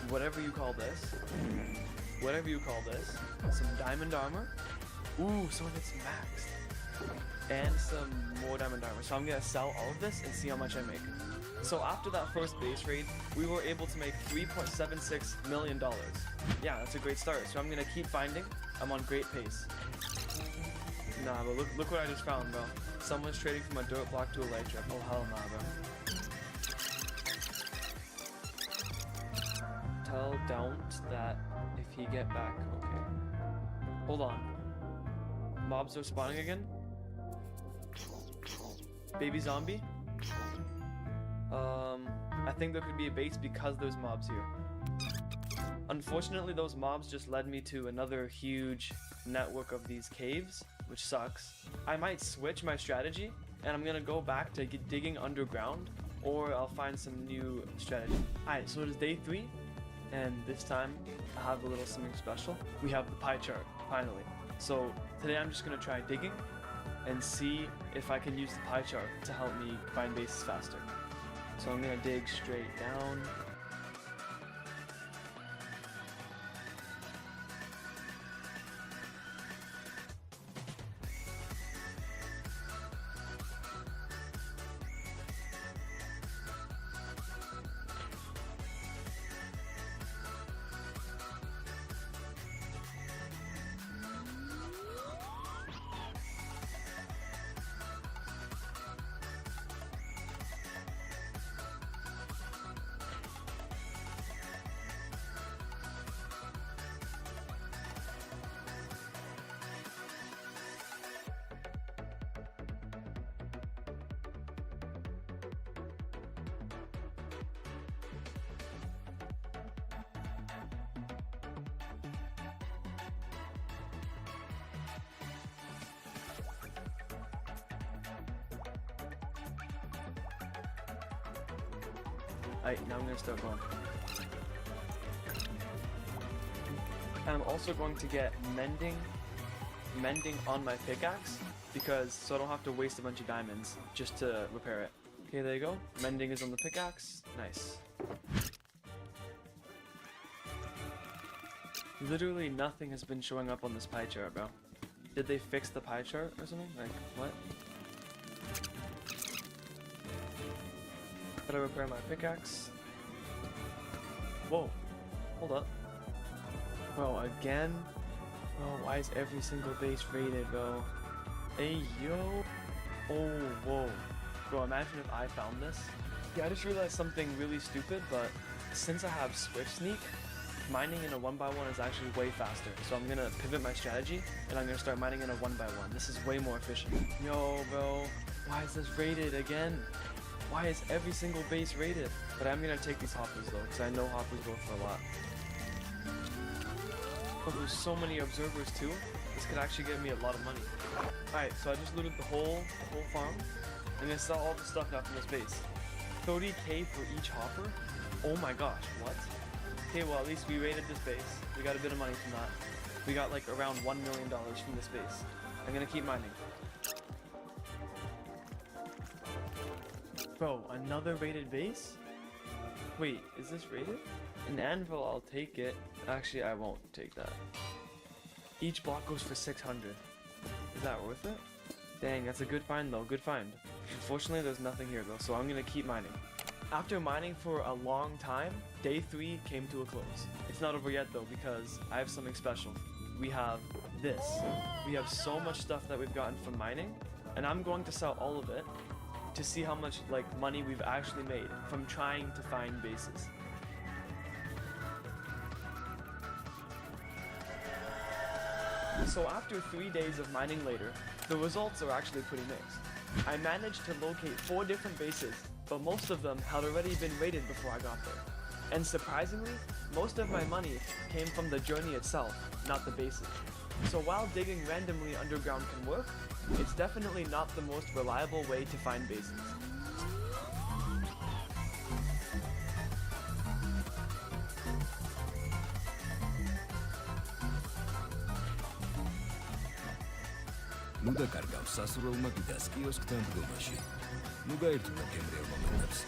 Whatever you call this. Whatever you call this. Some diamond armor. Ooh, some of it's maxed. And some more diamond armor. So I'm gonna sell all of this and see how much I make. So after that first base raid, we were able to make $3.76 million. Yeah, that's a great start. So I'm gonna keep finding. I'm on great pace. Nah, but look what I just found, bro. Someone's trading from a dirt block to a light trap. Oh hell nah, bro. Tell Don't that if he get back, okay. Hold on. Mobs are spawning again? Baby zombie? I think there could be a base because there's mobs here. Unfortunately, those mobs just led me to another huge network of these caves, which sucks. I might switch my strategy, and I'm gonna go back to digging underground, or I'll find some new strategy. Alright, so it is day 3, and this time I have a little something special. We have the pie chart, finally. So today I'm just gonna try digging and see if I can use the pie chart to help me find bases faster. So I'm gonna dig straight down. Alright, now I'm gonna start going. And I'm also going to get mending on my pickaxe, because so I don't have to waste a bunch of diamonds just to repair it. Okay, there you go. Mending is on the pickaxe. Nice. Literally nothing has been showing up on this pie chart, bro. Did they fix the pie chart or something? Like, what? Gotta repair my pickaxe. Whoa. Hold up. Bro, again? Bro, why is every single base rated, bro? Hey, yo. Oh, whoa. Bro, imagine if I found this. Yeah, I just realized something really stupid, but since I have Swift Sneak, mining in a 1x1 is actually way faster. So I'm gonna pivot my strategy, and I'm gonna start mining in a 1x1. This is way more efficient. Yo, bro. Why is this rated again? Why is every single base rated? But I'm gonna take these hoppers though, because I know hoppers go for a lot. But there's so many observers too. This could actually get me a lot of money. Alright, so I just looted the whole farm. I'm gonna sell all the stuff now from this base. 30k for each hopper? Oh my gosh, what? Okay, well at least we raided this base. We got a bit of money from that. We got like around $1 million from this base. I'm gonna keep mining. Bro, another rated base? Wait, is this rated? An anvil, I'll take it. Actually, I won't take that. Each block goes for 600. Is that worth it? Dang, that's a good find though, good find. Unfortunately, there's nothing here though, so I'm gonna keep mining. After mining for a long time, day 3 came to a close. It's not over yet though, because I have something special. We have this. We have so much stuff that we've gotten from mining, and I'm going to sell all of it to see how much money we've actually made from trying to find bases. So after 3 days of mining later, the results are actually pretty mixed. I managed to locate 4 different bases, but most of them had already been raided before I got there. And surprisingly, most of my money came from the journey itself, not the bases. So while digging randomly underground can work, it's definitely not the most reliable way to find bases. ნუ დაკარგავ სასურველმა გიდას კიოსკთან დგომაში. ნუ გაერთუნა გემრიელ მომენტებს.